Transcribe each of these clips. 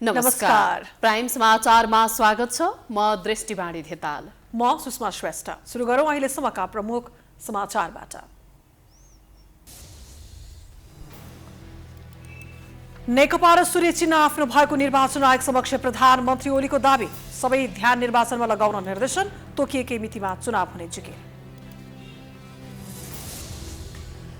नमस्कार। प्राइम समाचारमा स्वागत छ। म दृष्टिवाणी धेताल। म सुषमा श्रेष्ठ। सुरु गरौँ अहिलेसम्मका प्रमुख समाचारबाट। नेकपा र सूर्य चिन्ह आफ्नो भएको निर्वाचन आयोग समक्ष प्रधानमन्त्री ओलीको दावी। सबै ध्यान निर्वाचनमा लगाउन निर्देशन, तोकिएकै मितिमा चुनाव हुने जिकिर।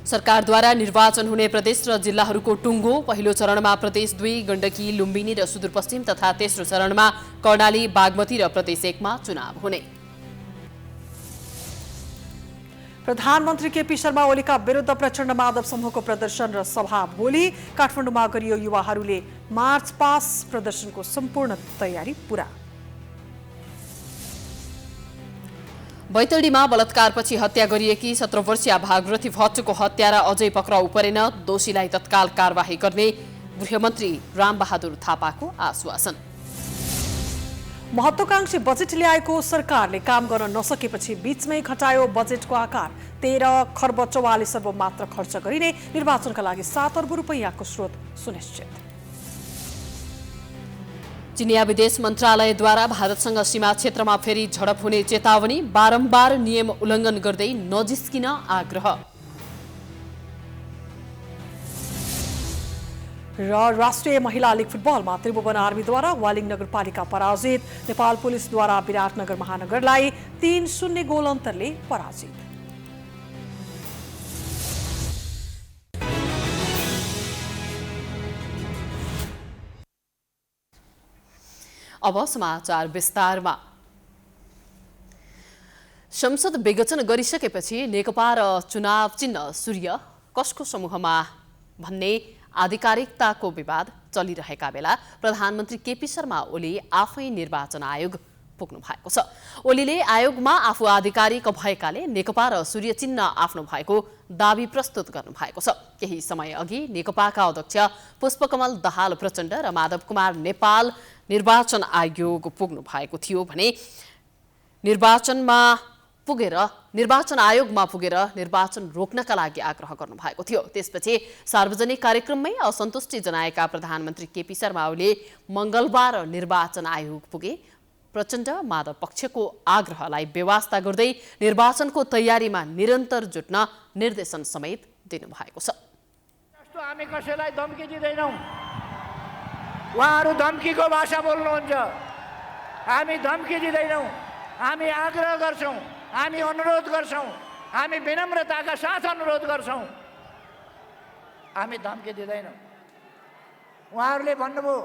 सरकारद्वारा निर्वाचन हुने प्रदेश र जिल्लाहरूको टुङ्गो। पहिलो चरणमा प्रदेश 2, गण्डकी, लुम्बिनी र सुदूरपश्चिम तथा तेस्रो चरणमा कर्णाली, बागमती र प्रदेश 1 मा चुनाव हुने। प्रधानमन्त्री केपी शर्मा ओलीका विरुद्ध प्रचण्ड माधव समूहको प्रदर्शन र सभा भोलि। काठमाडौँमा गरियो युवाहरूले मार्च पास प्रदर्शनको सम्पूर्ण तयारी पूरा। बैतडीमा बलात्कारपछि हत्या गरिएकी 17 वर्षीय भागरथी भट्टको हत्यारा अझै पक्राउ परेन। दोषीलाई तत्काल कारबाही गर्ने गृहमन्त्री रामबहादुर थापाको आश्वासन। महत्वाकांक्षी बजेट ल्याएको सरकारले काम गर्न नसकेपछि बीचमै घटायो बजेटको आकार। 13 खर्ब 44 अर्ब मात्र खर्च गरिने, निर्वाचनका लागि 7 अर्ब रुपैयाँको स्रोत सुनिश्चित। चिनिया विदेश मन्त्रालयद्वारा भारतसँग सीमा क्षेत्रमा फेरि झडप हुने चेतावनी। बारम्बार नियम उल्लङ्घन गर्दै नजिस्किन आग्रह। र राष्ट्रिय महिला लीग फुटबलमा त्रिभुवन आर्मीद्वारा वालिङ नगरपालिका पराजित। नेपाल पुलिसद्वारा विराटनगर महानगरलाई 3-0 गोल अन्तरले पराजित। अब समाचार विस्तारमा। संसद विघटन गरिसकेपछि नेकपा र चुनाव चिन्ह सूर्य कसको समूहमा भन्ने आधिकारिकताको विवाद चलिरहेका बेला प्रधानमन्त्री केपी शर्मा ओली आफै निर्वाचन आयोग पुग्नु भएको छ। ओलीले आयोगमा आफू आधिकारिक भएकाले नेकपा र सूर्य चिन्ह आफ्नो भएको दावी प्रस्तुत गर्नु भएको छ। केही समय अघि नेकपाका अध्यक्ष पुष्पकमल दाहाल प्रचण्ड र माधव कुमार नेपाल निर्वाचन आयोग पुग्नु भएको थियो भने निर्वाचन आयोगमा पुगेर निर्वाचन रोक्नका लागि आग्रह गर्नु भएको थियो। त्यसपछि सार्वजनिक कार्यक्रममै असन्तुष्टि जनाएका प्रधानमन्त्री केपी शर्मा ओलीले मंगलबार निर्वाचन आयोग पुगे। प्रचण्ड माधव पक्षको आग्रहलाई बेवास्ता गर्दै निर्वाचनको तयारीमा निरन्तर जुट्न निर्देशन समेत दिनुभएको छ। हामी कसैलाई धम्की दिँदैनौँ। उहाँहरू धम्कीको भाषा बोल्नुहुन्छ। हामी धम्की दिँदैनौँ। हामी आग्रह गर्छौँ, हामी अनुरोध गर्छौँ, हामी विनम्रताका साथ अनुरोध गर्छौँ। हामी धम्की दिँदैनौँ। उहाँहरूले भन्नुभयो,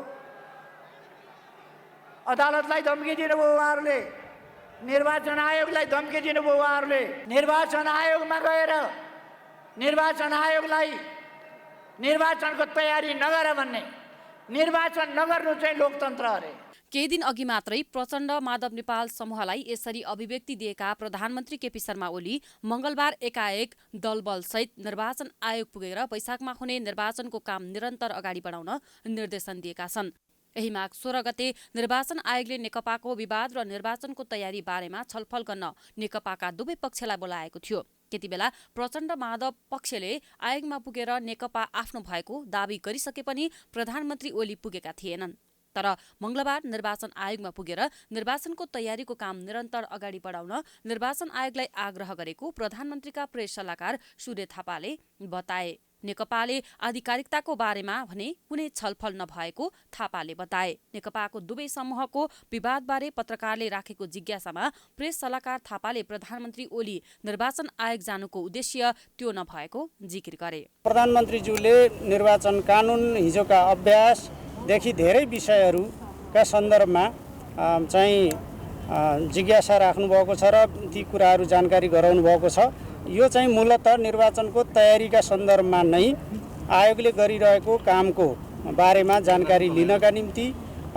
अदालतलाई धम्की दिनुभयो उहाँहरूले, निर्वाचन आयोगलाई धम्की दिनुभयो उहाँहरूले। निर्वाचन आयोगमा गएर निर्वाचन आयोगलाई निर्वाचनको तयारी नगर भन्ने, निर्वाचन नगर्नु चाहिँ लोकतन्त्र अरे। केही दिन अघि मात्रै प्रचण्ड माधव नेपाल समूहलाई यसरी अभिव्यक्ति दिएका प्रधानमन्त्री केपी शर्मा ओली मंगलबार एकाएक दलबलसहित निर्वाचन आयोग पुगेर वैशाखमा हुने निर्वाचनको काम निरन्तर अगाडि बढाउन निर्देशन दिएका छन्। यही माघ 16 गते निर्वाचन आयोगले नेकपाको विवाद र निर्वाचनको तयारी बारेमा छलफल गर्न नेकपाका दुवै पक्षलाई बोलाएको थियो। त्यति बेला प्रचण्ड माधव पक्षले आयोगमा पुगेर नेकपा आफ्नो भएको दावी गरिसके पनि प्रधानमन्त्री ओली पुगेका थिएनन्। तर मंगलबार निर्वाचन आयोगमा पुगेर निर्वाचनको तयारीको काम निरन्तर अगाडि बढाउन निर्वाचन आयोगलाई आग्रह गरेको प्रधानमन्त्रीका प्रेस सल्लाहकार सूर्य थापाले बताए। नेकपाले आधिकारिकताको बारेमा भने कुनै छलफल नभएको थापाले बताए। नेकपाको दुवै समूहको विवादबारे पत्रकारले राखेको जिज्ञासामा प्रेस सल्लाहकार थापाले प्रधानमन्त्री ओली निर्वाचन आयोग जानुको उद्देश्य त्यो नभएको जिकिर गरे। प्रधानमन्त्रीज्यूले निर्वाचन कानुन हिजोका अभ्यासदेखि धेरै विषयहरूका सन्दर्भमा चाहिँ जिज्ञासा राख्नुभएको छ र ती कुराहरू जानकारी गराउनु भएको छ। यो चाहिँ मूलतः निर्वाचनको तयारीका सन्दर्भमा नै आयोगले गरिरहेको कामको बारेमा जानकारी लिनका निम्ति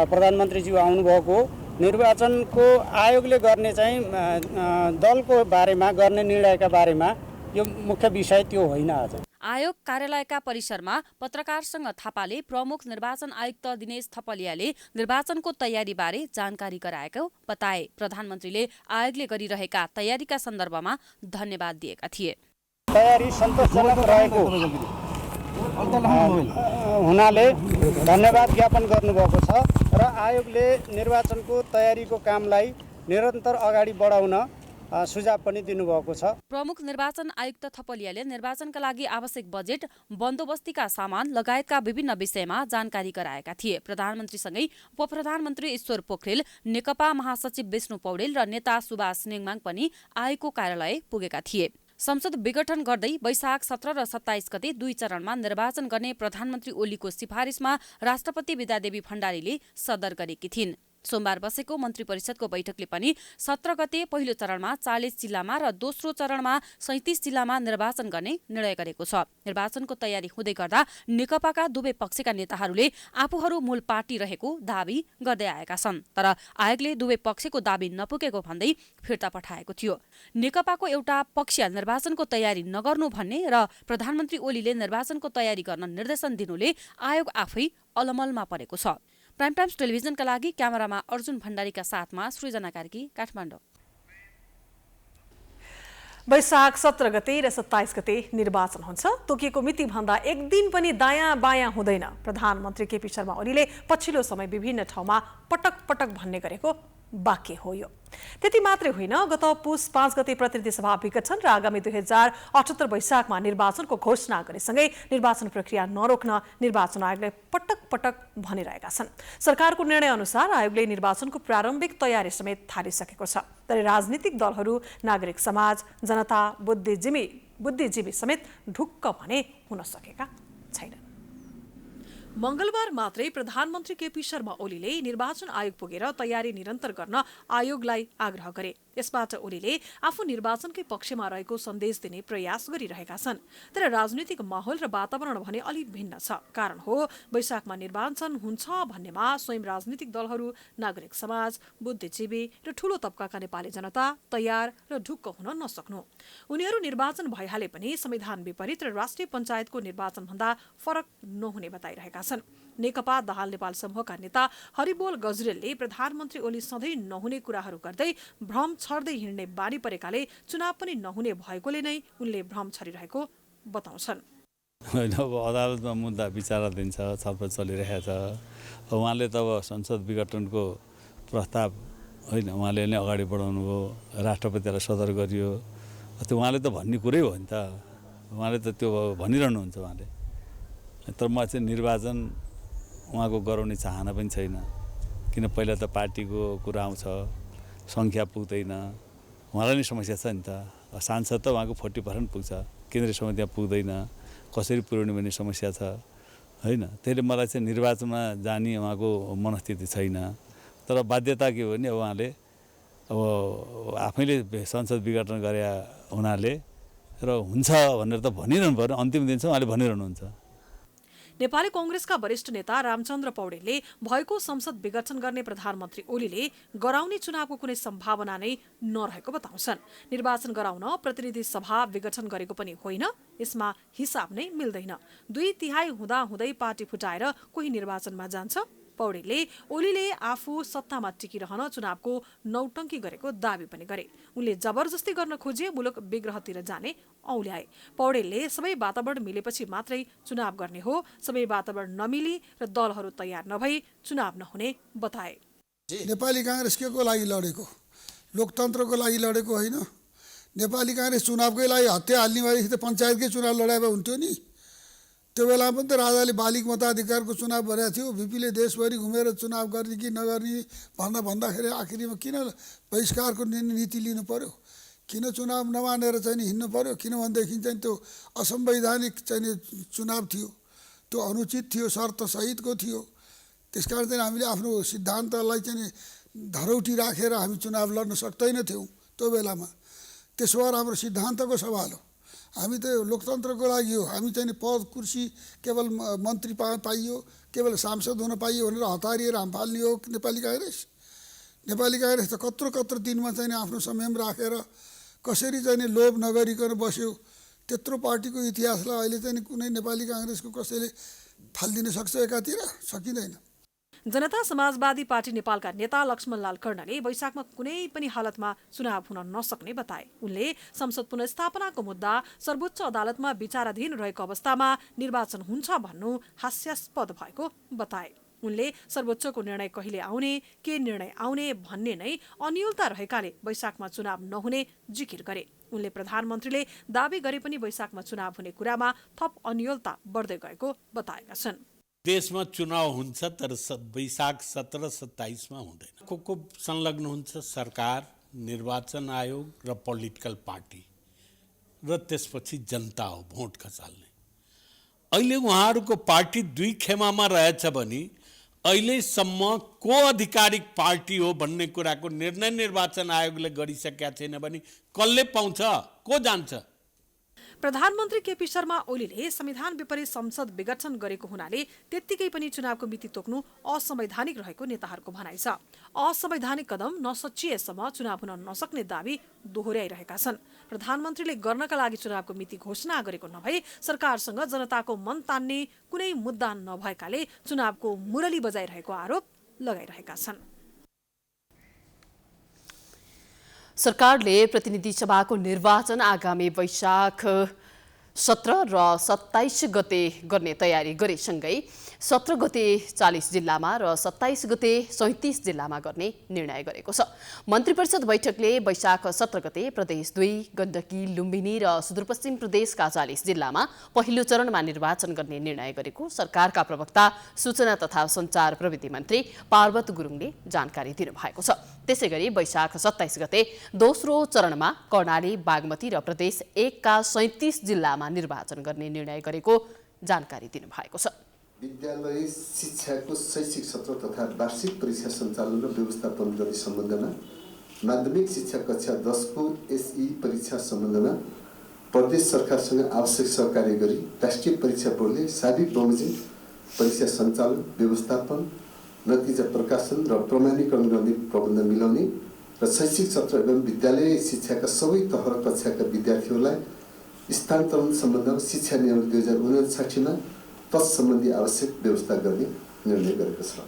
प्रधानमन्त्रीज्यू आउनुभएको। निर्वाचनको आयोगले गर्ने चाहिँ दलको बारेमा गर्ने निर्णयका बारेमा यो मुख्य विषय त्यो होइन। आज आयोग कार्यालयका परिसरमा पत्रकारसँग थापाले प्रमुख निर्वाचन आयुक्त दिनेश थपलियाले निर्वाचनको तयारीबारे जानकारी गराएको बताए। प्रधानमन्त्रीले आयोगले गरिरहेका तयारीका सन्दर्भमा धन्यवाद दिएका थिए। तयारी सन्तोषजनक रहेको हुनाले धन्यवाद ज्ञापन गर्नुभएको छ र आयोगले निर्वाचनको तयारीको कामलाई निरन्तर अगाडि बढाउन सुझाव पनि दिनुभएको छ। प्रमुख निर्वाचन आयुक्त थपलियाले निर्वाचनका लागि आवश्यक बजेट, बन्दोबस्तीका सामान लगायतका विभिन्न विषयमा जानकारी गराएका थिए। प्रधानमन्त्रीसँगै उपप्रधानमन्त्री ईश्वर पोखरेल, नेकपा महासचिव विष्णु पौडेल र नेता सुभाष नेङमाङ पनि आयोगको कार्यालय पुगेका थिए। संसद विघटन गर्दै वैशाख 17 र 27 गते 2 चरणमा निर्वाचन गर्ने प्रधानमन्त्री ओलीको सिफारिसमा राष्ट्रपति विद्यादेवी भण्डारीले सदर गरेकी थिइन्। सोमबार बसेको मन्त्री परिषदको बैठकले पनि 17 गते पहिलो चरणमा 40 जिल्लामा र दोस्रो चरणमा 37 जिल्लामा निर्वाचन गर्ने निर्णय गरेको छ। निर्वाचनको तयारी हुँदै गर्दा नेकपाका दुवै पक्षका नेताहरूले आफूहरू मूल पार्टी रहेको दावी गर्दै आएका छन्। तर आयोगले दुवै पक्षको दावी नपुगेको भन्दै फिर्ता पठाएको थियो। नेकपाको एउटा पक्षीय निर्वाचनको तयारी नगर्नु भन्ने र प्रधानमन्त्री ओलीले निर्वाचनको तयारी गर्न निर्देशन दिनुले आयोग आफै अलमलमा परेको छ। प्राइम टाइम्स टेलिभिजनका लागि क्यामेरामा अर्जुन भण्डारीका साथमा सृजना कार्की, काठमाडौँ। वैशाख 17 गते र 27 गते निर्वाचन हुन्छ। तोकिएको मिति भन्दा एक दिन पनि दायाँ बायाँ हुँदैन। प्रधानमन्त्री केपी शर्मा ओलीले पछिल्लो समय विभिन्न ठाउँमा पटक पटक भन्ने गरेको वाक्य हो यो। त्यति मात्रै होइन, गत पुस 5 गते प्रतिनिधि सभा विघटन र आगामी 2078 वैशाखमा निर्वाचनको घोषणा गरेसँगै निर्वाचन प्रक्रिया नरोक्न निर्वाचन आयोगले पटक पटक भनिरहेका छन्। सरकारको निर्णय अनुसार आयोगले निर्वाचनको प्रारम्भिक तयारी समेत थालिसकेको छ। तर राजनीतिक दलहरू, नागरिक समाज, जनता, बुद्धिजीवी समेत ढुक्क भने हुन सकेका छैनन्। मंगलबार मात्रै प्रधानमन्त्री केपी शर्मा ओलीले निर्वाचन आयोग पुगेर तयारी निरन्तर गर्न आयोगलाई आग्रह गरे। यसबाट ओलीले आफू निर्वाचनकै पक्षमा रहेको सन्देश दिने प्रयास गरिरहेका छन्। तर राजनीतिक माहौल र वातावरण भने अलि भिन्न छ। कारण हो वैशाखमा निर्वाचन हुन्छ भन्नेमा स्वयं राजनीतिक दलहरू, नागरिक समाज, बुद्धिजीवी र ठूलो तबकाका नेपाली जनता तयार र ढुक्क हुन नसक्नु। उनीहरू निर्वाचन भइहाले पनि संविधान विपरीत र राष्ट्रिय पञ्चायतको निर्वाचन भन्दा फरक नहुने बताइरहेका छन्। नेकपा दाहाल नेपाल समूहका नेता हरिबोल गजरेलले प्रधानमन्त्री ओली सधैँ नहुने कुराहरू गर्दै भ्रम छर्दै हिँड्ने बानी परेकाले चुनाव पनि नहुने भएकोले नै उनले भ्रम छरिरहेको बताउँछन्। होइन, अब अदालतमा मुद्दा विचाराधीन छ, छलफल चलिरहेको छ। उहाँले त अब संसद विघटनको प्रस्ताव होइन उहाँले नै अगाडि बढाउनु भयो, राष्ट्रपतिलाई सदर गरियो। त्यो उहाँले त भन्ने कुरै हो नि त, उहाँले त त्यो भनिरहनुहुन्छ उहाँले। तर म चाहिँ निर्वाचन उहाँको गराउने चाहना पनि छैन। किन पहिला त पार्टीको कुरा आउँछ, सङ्ख्या पुग्दैन, उहाँलाई नै समस्या छ नि त। सांसद त उहाँको 40% पुग्छ, केन्द्रीय समितिमा पुग्दैन, कसरी पुर्याउने भन्ने समस्या छ होइन। त्यसले मलाई चाहिँ निर्वाचनमा जाने उहाँको मनस्थिति छैन। तर बाध्यता के हो भने अब उहाँले अब आफैले संसद विघटन गरे हुनाले र हुन्छ भनेर त भनिरहनु पर्यो। अन्तिम दिन चाहिँ उहाँले भनिरहनुहुन्छ। नेपाली कांग्रेसका वरिष्ठ नेता रामचन्द्र पौडेलले भएको संसद विघटन गर्ने प्रधानमन्त्री ओलीले गराउने चुनावको कुनै सम्भावना नै नरहेको बताउँछन्। निर्वाचन गराउन प्रतिनिधि सभा विघटन गरेको पनि होइन, यसमा हिसाब नै मिल्दैन। 2/3 हुँदाहुँदै पार्टी फुटाएर कोही निर्वाचनमा जान्छ। पौडेलले ओलीले आफू सत्तामा टिकिरहन चुनावको नौटंकी गरेको दावी पनि गरे। उनले जबरजस्ती गर्न खोजे मुलुक विग्रहतिर जाने औल्याए। पौडेलले सबै वातावरण मिलेपछि मात्रै चुनाव गर्ने हो, सबै वातावरण नमिली र दलहरू तयार नभई चुनाव नहुने बताए। नेपाली कांग्रेस के को लागि लडेको? लोकतन्त्रको लागि लडेको होइन। नेपाली कांग्रेस चुनावकै लागि हत्या हाल्ने भएदेखि त पञ्चायतकै चुनाव लडाए भए हुन्थ्यो नि। त्यो बेला पनि त राजाले बालिक मताधिकारको चुनाव गरेको थियो। भिपीले देशभरि घुमेर चुनाव गर्ने कि नगर्ने भन्दाखेरि आखिरीमा किन बहिष्कारको नीति लिनु पर्यो? किन चुनाव नमानेर चाहिँ हिँड्नु पर्यो? किनभनेदेखि चाहिँ त्यो असंवैधानिक चाहिँ चुनाव थियो, त्यो अनुचित थियो, शर्त सहितको थियो। त्यसकारण चाहिँ हामीले आफ्नो सिद्धान्तलाई चाहिँ धरौटी राखेर हामी चुनाव लड्न सक्दैनथ्यौँ त्यो बेलामा। त्यसो भएर हाम्रो सिद्धान्तको सवाल हो। हामी त लोकतन्त्रको लागि हो। हामी चाहिँ पद कुर्सी केवल मन्त्री पाइयो, केवल सांसद हुन पाइयो भनेर हतारिएर हाम फाल्ने हो नेपाली कांग्रेस। नेपाली कांग्रेस त कत्रो दिनमा चाहिँ आफ्नो संयम राखेर कसरी चाहिँ लोभ नगरिकन बस्यो। त्यत्रो पार्टीको इतिहासलाई अहिले चाहिँ कुनै नेपाली कांग्रेसको कसैले फालिदिन सक्छ एकातिर? सकिँदैन। जनता समाजवादी पार्टी नेपालका नेता लक्ष्मणलाल कर्णले वैशाखमा कुनै पनि हालतमा चुनाव हुन नसक्ने बताए। उनले संसद पुनर्स्थापनाको मुद्दा सर्वोच्च अदालतमा विचाराधीन रहेको अवस्थामा निर्वाचन हुन्छ भन्नु हास्यास्पद भएको बताए। उनले सर्वोच्चको निर्णय कहिले आउने, के निर्णय आउने भन्ने नै अनियलता रहेकाले वैशाखमा चुनाव नहुने जिकिर गरे। उनले प्रधानमन्त्रीले दावी गरे पनि वैशाखमा चुनाव हुने कुरामा थप अनियलता बढ्दै गएको बताएका छन्। देशमा चुनाव हुन्छ तर वैशाख 17-27 मा हुँदैन। को संलग्न हुन्छ? सरकार, निर्वाचन आयोग र पोलिटिकल पार्टी र त्यसपछि जनता हो भोट खसाल्ने। अहिले उहाँहरूको पार्टी 2 खेमामा रहेछ भने अहिलेसम्म को आधिकारिक पार्टी हो भन्ने कुराको निर्णय निर्वाचन आयोगले गरिसकेका छैन भने कसले पाउँछ? को जान्छ? प्रधानमन्त्री केपी शर्मा ओलीले संविधान विपरीत संसद विघटन गरेको हुनाले त्यत्तिकै पनि चुनावको मिति तोक्नु असंवैधानिक रहेको नेताहरूको भनाइ छ। असंवैधानिक कदम नसचिएसम्म चुनाव हुन नसक्ने दावी दोहोर्याइरहेका छन्। प्रधानमन्त्रीले गर्नका लागि चुनावको मिति घोषणा गरेको नभई सरकारसँग जनताको मन तान्ने कुनै मुद्दा नभएकाले चुनावको मुरली बजाइरहेको आरोप लगाइरहेका छन्। सरकारले प्रतिनिधि सभाको निर्वाचन आगामी वैशाख 17 र 27 गते गर्ने तयारी गरेसँगै 17 गते 40 जिल्लामा र 27 गते 37 जिल्लामा गर्ने निर्णय गरेको छ। मन्त्री परिषद बैठकले वैशाख 17 गते प्रदेश 2, गण्डकी, लुम्बिनी र सुदूरपश्चिम प्रदेशका 40 जिल्लामा पहिलो चरणमा निर्वाचन गर्ने निर्णय गरेको सरकारका प्रवक्ता सूचना तथा सञ्चार प्रविधि मन्त्री पार्वत गुरुङले जानकारी दिनुभएको छ। त्यसैगरी वैशाख 27 गते दोस्रो चरणमा कर्णाली, बागमती र प्रदेश 1 का 37 जिल्लामा निर्वाचन गर्ने निर्णय गरेको जानकारी दिनुभएको छ। विद्यालय शिक्षाको शैक्षिक सत्र तथा वार्षिक परीक्षा सञ्चालन र व्यवस्थापन गर्ने सम्बन्धमा माध्यमिक शिक्षा कक्षा 10 को एसई परीक्षा सम्बन्धमा प्रदेश सरकारसँग आवश्यक सहकार्य गरी राष्ट्रिय परीक्षा बोर्डले सार्वजनिक बमोजिम परीक्षा सञ्चालन, व्यवस्थापन, नतिजा प्रकाशन र प्रमाणीकरण गर्ने प्रबन्ध मिलाउने र शैक्षिक सत्र एवं विद्यालय शिक्षाका सबै तह र कक्षाका विद्यार्थीहरूलाई स्थानान्तरण सम्बन्धमा शिक्षा नियम 2059 मा तत्सम्बन्धी आवश्यक व्यवस्था गर्ने निर्णय गरेको छ।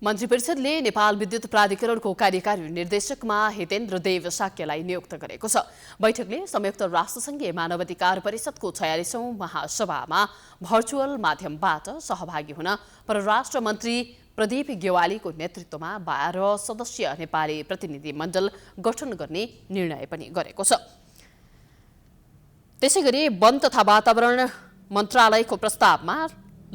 मन्त्री परिषदले नेपाल विद्युत प्राधिकरणको कार्यकारी निर्देशकमा हितेन्द्र देव साक्यलाई नियुक्त गरेको छ। बैठकले संयुक्त राष्ट्रसङ्घीय मानवाधिकार परिषदको 46औं महासभामा भर्चुअल माध्यमबाट सहभागी हुन परराष्ट्र मन्त्री प्रदीप गेवालीको नेतृत्वमा 12 सदस्यीय नेपाली प्रतिनिधि मण्डल गठन गर्ने निर्णय पनि गरेको छ। त्यसैगरी वन तथा वातावरण मन्त्रालयको प्रस्तावमा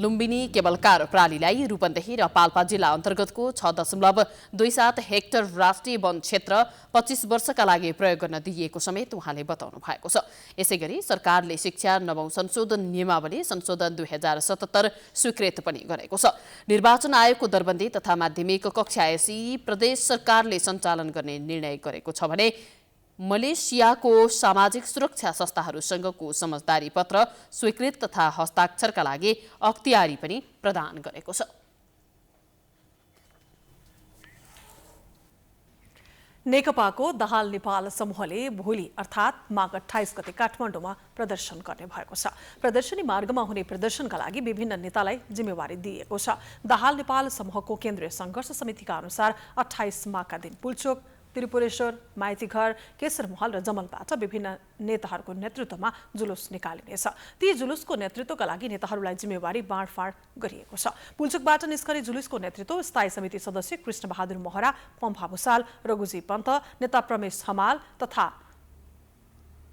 लुम्बिनी केबल कार प्रणालीलाई रूपन्देही र पाल्पा जिल्ला अन्तर्गतको 6.27 हेक्टर राष्ट्रिय वन क्षेत्र 25 वर्षका लागि प्रयोग गर्न दिइएको समेत उहाँले बताउनु भएको छ। यसैगरी सरकारले शिक्षा 9औं संशोधन नियमावली संशोधन 2077 स्वीकृत पनि गरेको छ। निर्वाचन आयोगको दरबन्दी तथा माध्यमिक कक्षा एसई प्रदेश सरकारले सञ्चालन गर्ने निर्णय गरेको छ भने मलेसियाको सामाजिक सुरक्षा संस्थाहरूसँगको समझदारी पत्र स्वीकृत तथा हस्ताक्षरका लागि अख्तियारी पनि प्रदान गरेको छ। नेकपाको दाहाल नेपाल समूहले भोलि अर्थात् माघ 28 गते काठमाडौँमा प्रदर्शन गर्ने भएको छ। प्रदर्शनी मार्गमा हुने प्रदर्शनका लागि विभिन्न नेतालाई जिम्मेवारी दिएको छ। दाहाल नेपाल समूहको केन्द्रीय संघर्ष समितिका अनुसार 28 माघका दिन पुल्चोक, त्रिपुरेश्वर, माइतीघर, केशरमहल र जमलबाट विभिन्न नेताहरूको नेतृत्वमा जुलुस निकालिनेछ। ती जुलुसको नेतृत्वका लागि नेताहरूलाई जिम्मेवारी बाँडफाँड गरिएको छ। पुल्चोकबाट निस्कने जुलुसको नेतृत्व स्थायी समिति सदस्य कृष्णबहादुर महरा, पम्फा भुसाल, रघुजी पन्त, नेता प्रमेश हमाल तथा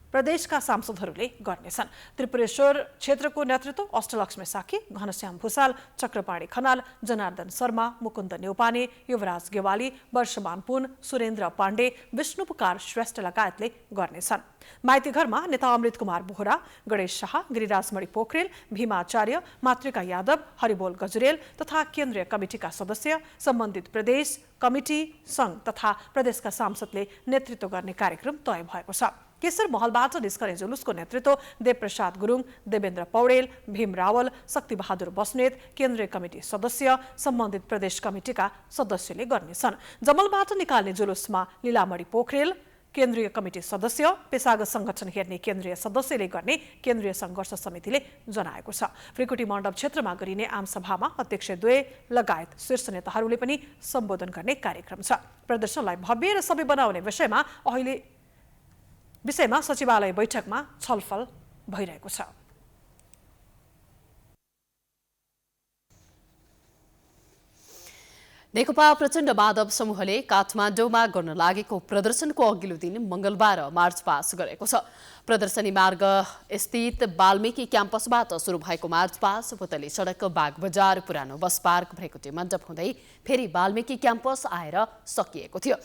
प्रदेशका सांसदहरूले गर्नेछन्। त्रिपुरेश्वर क्षेत्रको नेतृत्व अष्टलक्ष्मी साकी, घनश्याम भुसाल, चक्रपाणी खनाल, जनार्दन शर्मा, मुकुन्द न्यौपाने, युवराज गेवाली, वर्षमान पुन, सुरेन्द्र पाण्डे, विष्णुपुकार श्रेष्ठ लगायतले गर्नेछन्। माइतीघरमा नेता अमृत कुमार बोहरा, गणेश शाह, गिरिराजमणि पोखरेल, भीमाचार्य, मातृका यादव, हरिबोल गजुरेल तथा केन्द्रीय कमिटिका सदस्य, सम्बन्धित प्रदेश कमिटी, सङ्घ तथा प्रदेशका सांसदले नेतृत्व गर्ने कार्यक्रम तय भएको छ। केशर महलबाट निस्कने जुलुसको नेतृत्व देवप्रसाद गुरुङ, देवेन्द्र पौडेल, भीम रावल, शक्तिबहादुर बस्नेत, केन्द्रीय कमिटी सदस्य, सम्बन्धित प्रदेश कमिटिका सदस्यले गर्नेछन्। जमलबाट निकाल्ने जुलुसमा लीलामणि पोखरेल, केन्द्रीय कमिटी सदस्य पेशागत संगठन हेर्ने केन्द्रीय सदस्यले गर्ने केन्द्रीय संघर्ष समितिले जनाएको छ। त्रिकुटी मण्डप क्षेत्रमा गरिने आमसभामा अध्यक्ष द्वय लगायत शीर्ष नेताहरूले पनि सम्बोधन गर्ने कार्यक्रम छ। प्रदर्शनलाई भव्य र सबै बनाउने विषयमा सचिवालय बैठकमा छलफल भइरहेको छ। नेकपा प्रचण्ड माधव समूहले काठमाडौँमा गर्न लागेको प्रदर्शनको अघिल्लो दिन मंगलबार मार्च पास गरेको छ। प्रदर्शनी मार्ग स्थित वाल्मीकि क्याम्पसबाट सुरु भएको मार्च पास पुतली सडक, बाग बजार, पुरानो बस पार्क, भ्रेकुटी मण्डप हुँदै फेरि वाल्मीकि क्याम्पस आएर सकिएको थियो।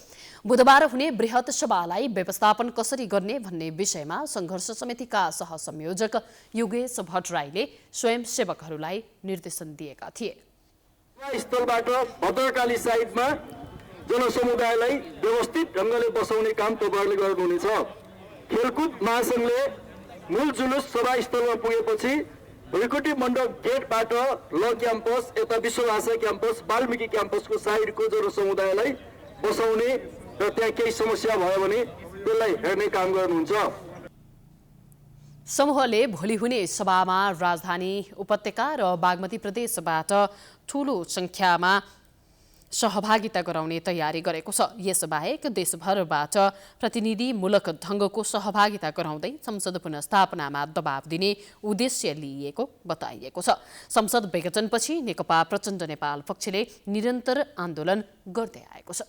बुधबार हुने बृहत सभालाई व्यवस्थापन कसरी गर्ने भन्ने विषयमा संघर्ष समितिका सहसंयोजक योगेश भट्टराईले स्वयंसेवकहरूलाई निर्देशन दिएका थिए। स्थलबाट भद्रकाली साइडमा जनसमुदायलाई व्यवस्थित ढङ्गले बसाउने काम तपाईँहरूले गर्नुहुनेछ। खेलकुद महासंघले मूल जुलुस सभास्थलमा पुगेपछि भ्रेकुटी मण्डप गेटबाट ल क्याम्पस, यता विश्वभाषा क्याम्पस, वाल्मीकि क्याम्पसको साइडको जनसमुदायलाई बसाउने र त्यहाँ केही समस्या भयो भने त्यसलाई हेर्ने काम गर्नुहुन्छ। समूहले भोलि हुने सभामा राजधानी उपत्यका र बागमती प्रदेशबाट ठूलो संख्यामा सहभागिता गराउने तयारी गरेको छ। यसबाहेक देशभरबाट प्रतिनिधिमूलक ढङ्गको सहभागिता गराउँदै संसद पुनर्स्थापनामा दबाव दिने उद्देश्य लिएको बताइएको छ। संसद विघटनपछि नेकपा प्रचण्ड नेपाल पक्षले निरन्तर आन्दोलन गर्दै आएको छ।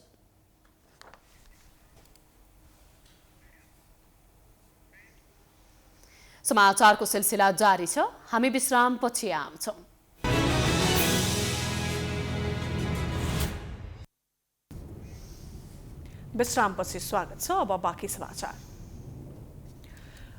समाचारको सिलसिला जारी छ। हामी विश्रामपछि आउँछौँ। विश्रामपछि स्वागत छ। अब बाँकी समाचार।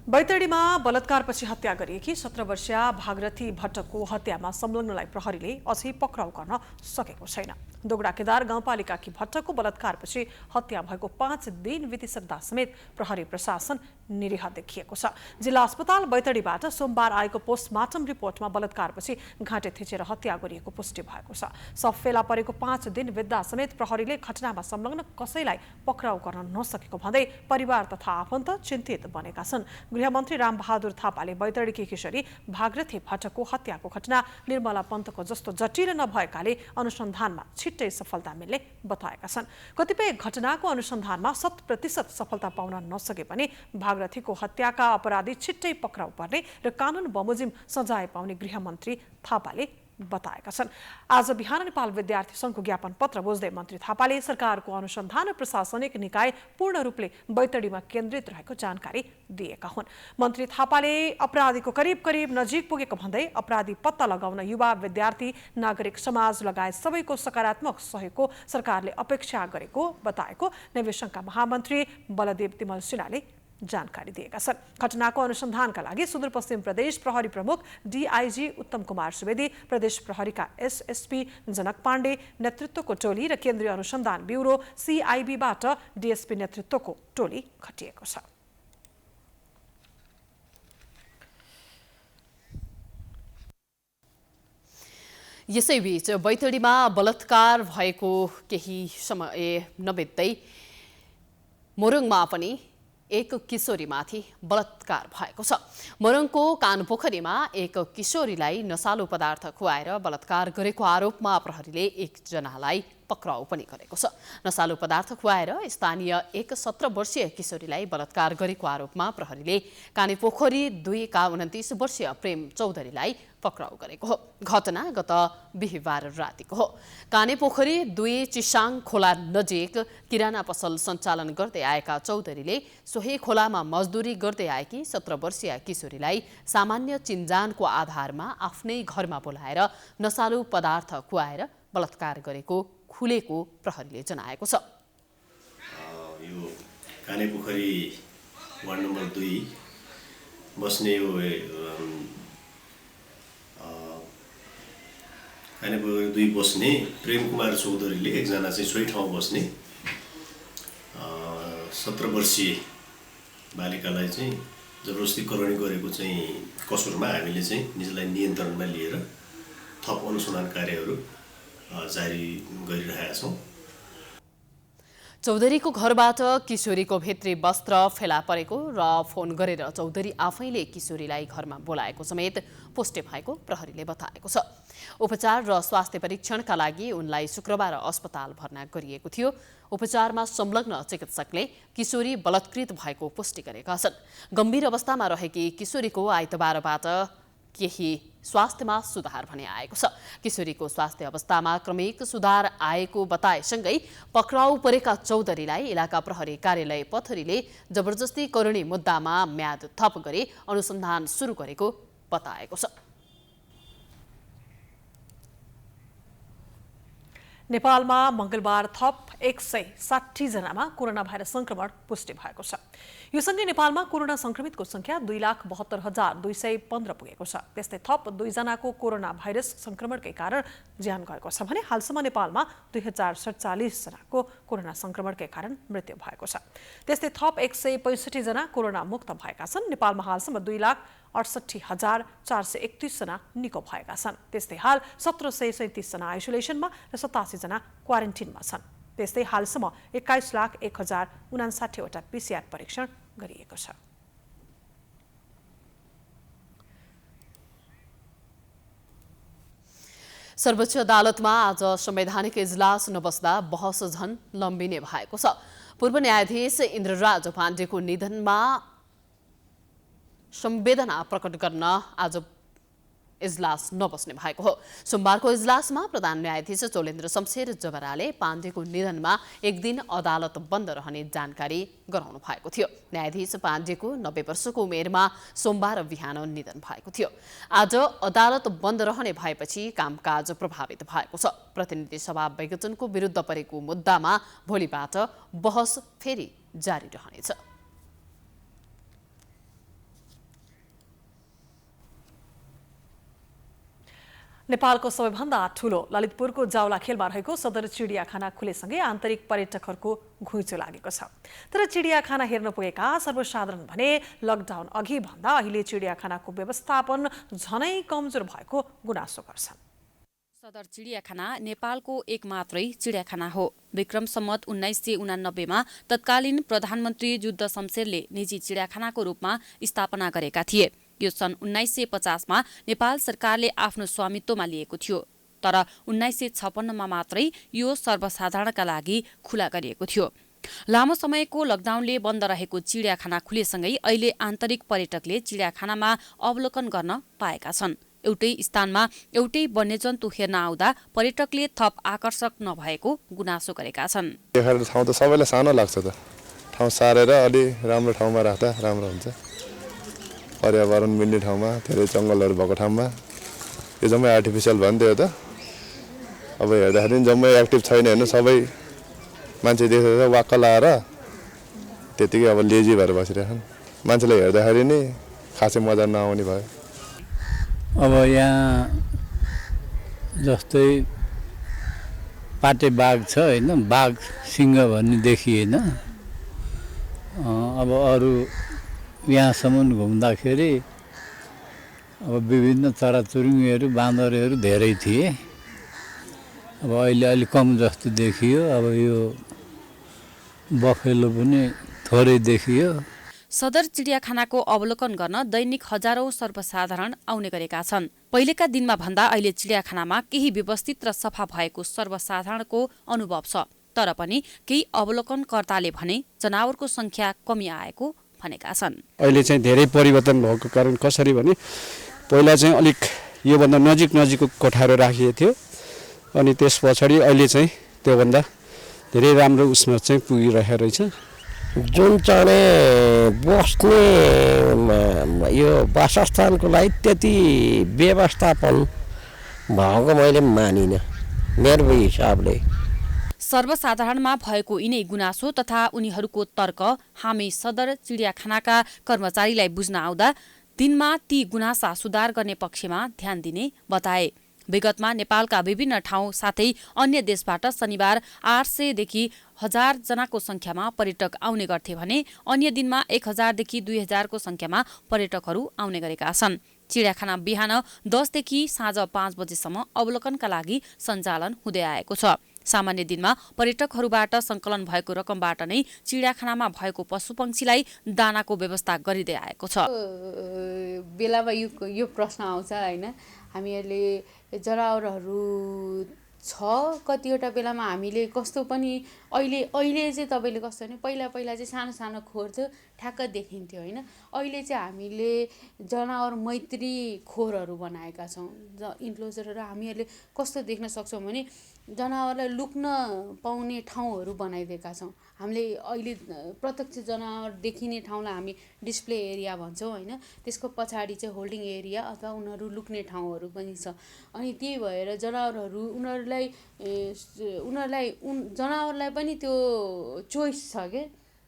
बैतडीमा बलात्कारपछि हत्या गरिएकी 17 वर्षीय भागरथी भट्टको हत्यामा संलग्नलाई प्रहरीले अझै पक्राउ गर्न सकेको छैन। दोगडा केदार गाउँपालिकाकी भट्टको बलात्कारपछि हत्या भएको 5 दिन बितिसक्दा समेत प्रहरी प्रशासन निरीह देखिएको छ। जिल्ला अस्पताल बैतडीबाट सोमबार आएको पोस्टमार्टम रिपोर्टमा बलात्कारपछि घाँटे थिचेर हत्या गरिएको पुष्टि भएको छ। सब फेला परेको 5 दिन बित्दा समेत प्रहरीले घटनामा संलग्न कसैलाई पक्राउ गर्न नसकेको भन्दै परिवार तथा आफन्त चिन्तित बनेका छन्। गृहमन्त्री रामबहादुर थापाले बैतडीकी किशोरी भागरथी भट्टको हत्याको घटना निर्मला पन्तको जस्तो जटिल नभएकाले अनुसन्धानमा छिट्टै सफलता मिल्ने बताएका छन्। कतिपय घटनाको अनुसन्धानमा 100% सफलता पाउन नसके पनि भागरथीको हत्याका अपराधी छिट्टै पक्राउ पर्ने र कानुन बमोजिम सजाय पाउने गृहमन्त्री थापाले बताएका छन्। आज बिहान नेपाल विद्यार्थी संघको ज्ञापन पत्र बुझ्दै मन्त्री थापाले सरकारको अनुसन्धान र प्रशासनिक निकाय पूर्ण रूपले बैतडीमा केन्द्रित रहेको जानकारी दिएका हुन्। मन्त्री थापाले अपराधीको करिब नजिक पुगेको भन्दै अपराधी पत्ता लगाउन युवा, विद्यार्थी, नागरिक समाज लगायत सबैको सकारात्मक सहयोगको सरकारले अपेक्षा गरेको बताएको नैवेशंका महामन्त्री बलदेव तिमल सिन्हाले जानकारी दिएका छन्। घटनाको अनुसन्धानका लागि सुदूरपश्चिम प्रदेश प्रहरी प्रमुख डीआईजी उत्तम कुमार सुवेदी, प्रदेश प्रहरीका एसएसपी जनक पाण्डे नेतृत्वको टोली र केन्द्रीय अनुसन्धान ब्युरो सीआईबीबाट डीएसपी नेतृत्वको टोली खटिएको छ। यसैबीच बैतडीमा बलात्कार भएको केही समय नबित्दै मोरङमा पनि एक किशोरीमाथि बलात्कार भएको छ। मोरङको कानपोखरीमा एक किशोरीलाई नशालु पदार्थ खुवाएर बलात्कार गरेको आरोपमा प्रहरीले एकजनालाई पक्राउ पनि गरेको छ। नशालु पदार्थ खुवाएर स्थानीय एक 17 वर्षीय किशोरीलाई बलात्कार गरेको आरोपमा प्रहरीले कानेपोखरी 2 का 29 वर्षीय प्रेम चौधरीलाई पक्राउ गरेको हो। घटना गत बिहिबार रातिको हो। कानेपोखरी 2 चिसाङ खोला नजिक किराना पसल सञ्चालन गर्दै आएका चौधरीले सोही खोलामा मजदुरी गर्दै आएकी 17 वर्षीय किशोरीलाई सामान्य चिन्जानको आधारमा आफ्नै घरमा बोलाएर नशालु पदार्थ खुवाएर बलात्कार गरेको खुलेको प्रहरीले जनाएको छ। यो कानेपोखरी वार्ड नम्बर 2 बस्ने यो कानेपोखरी 2 बस्ने प्रेम कुमार चौधरीले एकजना चाहिँ सोही ठाउँ बस्ने 17 वर्षीय बालिकालाई चाहिँ जबरजस्ती करणी गरेको चाहिँ कसुरमा हामीले चाहिँ निजलाई नियन्त्रणमा लिएर थप अनुसन्धान कार्यहरू जारी गरिरहेका छौँ। चौधरीको घरबाट किशोरीको भित्री वस्त्र फेला परेको र फोन गरेर चौधरी आफैले किशोरीलाई घरमा बोलाएको समेत पुष्टि भएको प्रहरीले बताएको छ। उपचार र स्वास्थ्य परीक्षणका लागि उनलाई शुक्रबार अस्पताल भर्ना गरिएको थियो। उपचारमा संलग्न चिकित्सकले किशोरी बलात्कृत भएको पुष्टि गरेका छन्। गम्भीर अवस्थामा रहेकी किशोरीको आइतबारबाट केही स्वास्थ्यमा सुधार भने आएको छ। किशोरीको स्वास्थ्य अवस्थामा क्रमिक सुधार आएको बताएसँगै पक्राउ परेका चौधरीलाई इलाका प्रहरी कार्यालय पथरीले जबरजस्ती करुणी मुद्दामा म्याद थप गरी अनुसन्धान सुरु गरेको बताएको छ। नेपालमा मंगलबार थप 160 जनामा कोरोना भाइरस संक्रमण पुष्टि भएको छ। यो सँगै नेपालमा कोरोना संक्रमितको संख्या 2,72,215 पुगेको छ। त्यस्तै थप 2 जनाको कोरोना भाइरस संक्रमणकै कारण ज्यान गएको छ भने हालसम्म नेपालमा 2047 जनाको कोरोना संक्रमणकै कारण मृत्यु भएको छ। त्यस्तै थप 165 जना कोरोना मुक्त भएका छन्। नेपालमा हालसम्म 2,68,431 जना निको भएका छन्। त्यस्तै हाल 1,737 जना आइसोलेसनमा र 87 जना क्वारेन्टिनमा छन्। त्यस्तै हालसम्म 21,01,059 वटा PCR परीक्षण गरिएको छ। सर्वोच्च अदालतमा आज संवैधानिक इजलास नबस्दा बहस झन लम्बिने भएको छ। पूर्व न्यायाधीश इन्द्रराज पाण्डेको निधनमा संवेदना प्रकट गर्न आज इजलास नबस्ने भएको हो। सोमबारको इजलासमा प्रधान न्यायाधीश चोलेन्द्र शमशेर जबराले पाण्डेको निधनमा एक दिन अदालत बन्द रहने जानकारी गराउनु भएको थियो। न्यायाधीश पाण्डेको 90 वर्षको उमेरमा सोमबार बिहान निधन भएको थियो। आज अदालत बन्द रहने भएपछि कामकाज प्रभावित भएको छ। प्रतिनिधि सभा विघटनको विरुद्ध परेको मुद्दामा भोलिबाट बहस फेरि जारी रहनेछ। नेपालको सबैभन्दा ठूलो ललितपुरको जावलाखेलमा रहेको सदर चिडियाखाना खुलेसँगै आन्तरिक पर्यटकहरूको घुइँचो लागेको छ। तर चिडियाखाना हेर्न पुगेका सर्वसाधारण भने लकडाउन अघि भन्दा अहिले चिडियाखानाको व्यवस्थापन झनै कमजोर भएको गुनासो गर्छन्। सदर चिडियाखाना नेपालको एक मात्रै चिडियाखाना हो। विक्रम सम्वत 1989 मा तत्कालीन प्रधानमन्त्री जुद्ध शमशेरले निजी चिडियाखानाको रूपमा स्थापना गरेका थिए। यो सन् 1950 मा नेपाल सरकारले आफ्नो स्वामित्वमा लिएको थियो। तर 1956 मा मात्रै यो सर्वसाधारणका लागि खुला गरिएको थियो। लामो समयको लकडाउनले बन्द रहेको चिडियाखाना खुलेसँगै अहिले आन्तरिक पर्यटकले चिडियाखानामा अवलोकन गर्न पाएका छन्। एउटै स्थानमा एउटै वन्यजन्तु हेर्न आउँदा पर्यटकले थप आकर्षक नभएको गुनासो गरेका छन्। देखाएर ठाउँ त सबैलाई सानो लाग्छ त। ठाउँ सारेर अलि राम्रो ठाउँमा राख्दा राम्रो हुन्छ। पर्यावरण मिल्ने ठाउँमा, धेरै जङ्गलहरू भएको ठाउँमा। यो जम्मै आर्टिफिसियल भयो नि त। यो त अब हेर्दाखेरि जम्मै एक्टिभ छैन हेर्नु। सबै मान्छे देखेर वाक्क लाएर त्यतिकै अब लेजी भएर बसिरहेछन्। मान्छेलाई हेर्दाखेरि नि खासै मजा नआउने भयो। अब यहाँ जस्तै पाटे बाघ छ होइन, बाघ सिंह भन्ने देखिएन। अब अरू यहाँसम्म घुम्दाखेरि अब विभिन्न चराचुरुङ्गीहरू बाँदरहरू धेरै थिए। अब अहिले अलिक कम जस्तो देखियो। अब यो बफेलो पनि थोरै देखियो। सदर चिडियाखानाको अवलोकन गर्न दैनिक हजारौं सर्वसाधारण आउने गरेका छन्। पहिलेका दिनमा भन्दा अहिले चिडियाखानामा केही व्यवस्थित र सफा भएको सर्वसाधारणको अनुभव छ। तर पनि केही अवलोकनकर्ताले भने जनावरको संख्या कमी आएको भनेका छन्। अहिले चाहिँ धेरै परिवर्तन भएको कारण कसरी भने पहिला चाहिँ अलिक योभन्दा नजिकको कोठाहरू राखिएको थियो। अनि त्यस पछाडि अहिले चाहिँ त्योभन्दा धेरै राम्रो उसमा चाहिँ पुगिरहेको रहेछ। जुन चाहिँ बस्ने यो वासस्थानको लागि त्यति व्यवस्थापन भएको मैले मानिनँ मेरो हिसाबले। सर्वसाधारणमा भएको यिनै गुनासो तथा उनीहरूको तर्क हामी सदर चिडियाखानाका कर्मचारीलाई बुझ्न आउँदा दिनमा ती गुनासा सुधार गर्ने पक्षमा ध्यान दिने बताए। विगतमा नेपालका विभिन्न ठाउँ साथै अन्य देशबाट शनिबार 800 देखि 1000 जनाको संख्यामा पर्यटक आउने गर्थे भने अन्य दिनमा 1000 देखि 2000 को संख्यामा पर्यटकहरू आउने गरेका छन्। चिडियाखाना बिहान 10 देखि साँझ 5 बजेसम्म अवलोकनका लागि सञ्चालन हुँदै आएको छ। सामान्य दिनमा पर्यटकहरूबाट सङ्कलन भएको रकमबाट नै चिडियाखानामा भएको पशुपक्षीलाई दानाको व्यवस्था गरिँदै आएको छ। बेलामा यो प्रश्न आउँछ होइन, हामीहरूले जनावरहरू छ कतिवटा बेलामा हामीले कस्तो पनि अहिले चाहिँ तपाईँले कस्तो भने पहिला चाहिँ सानो सानो खोर थियो, ठ्याक्क देखिन्थ्यो होइन। अहिले चाहिँ हामीले जनावर मैत्री खोरहरू बनाएका छौँ, इन्क्लोजरहरू। हामीहरूले कस्तो देख्न सक्छौँ भने जनावरलाई लुक्न पाउने ठाउँहरू बनाइदिएका छौँ हामीले। अहिले प्रत्यक्ष जनावर देखिने ठाउँलाई हामी डिस्प्ले एरिया भन्छौँ होइन, त्यसको पछाडि चाहिँ होल्डिङ एरिया अथवा उनीहरू लुक्ने ठाउँहरू पनि छ। अनि त्यही भएर जनावरहरू जनावरलाई पनि त्यो चोइस छ के,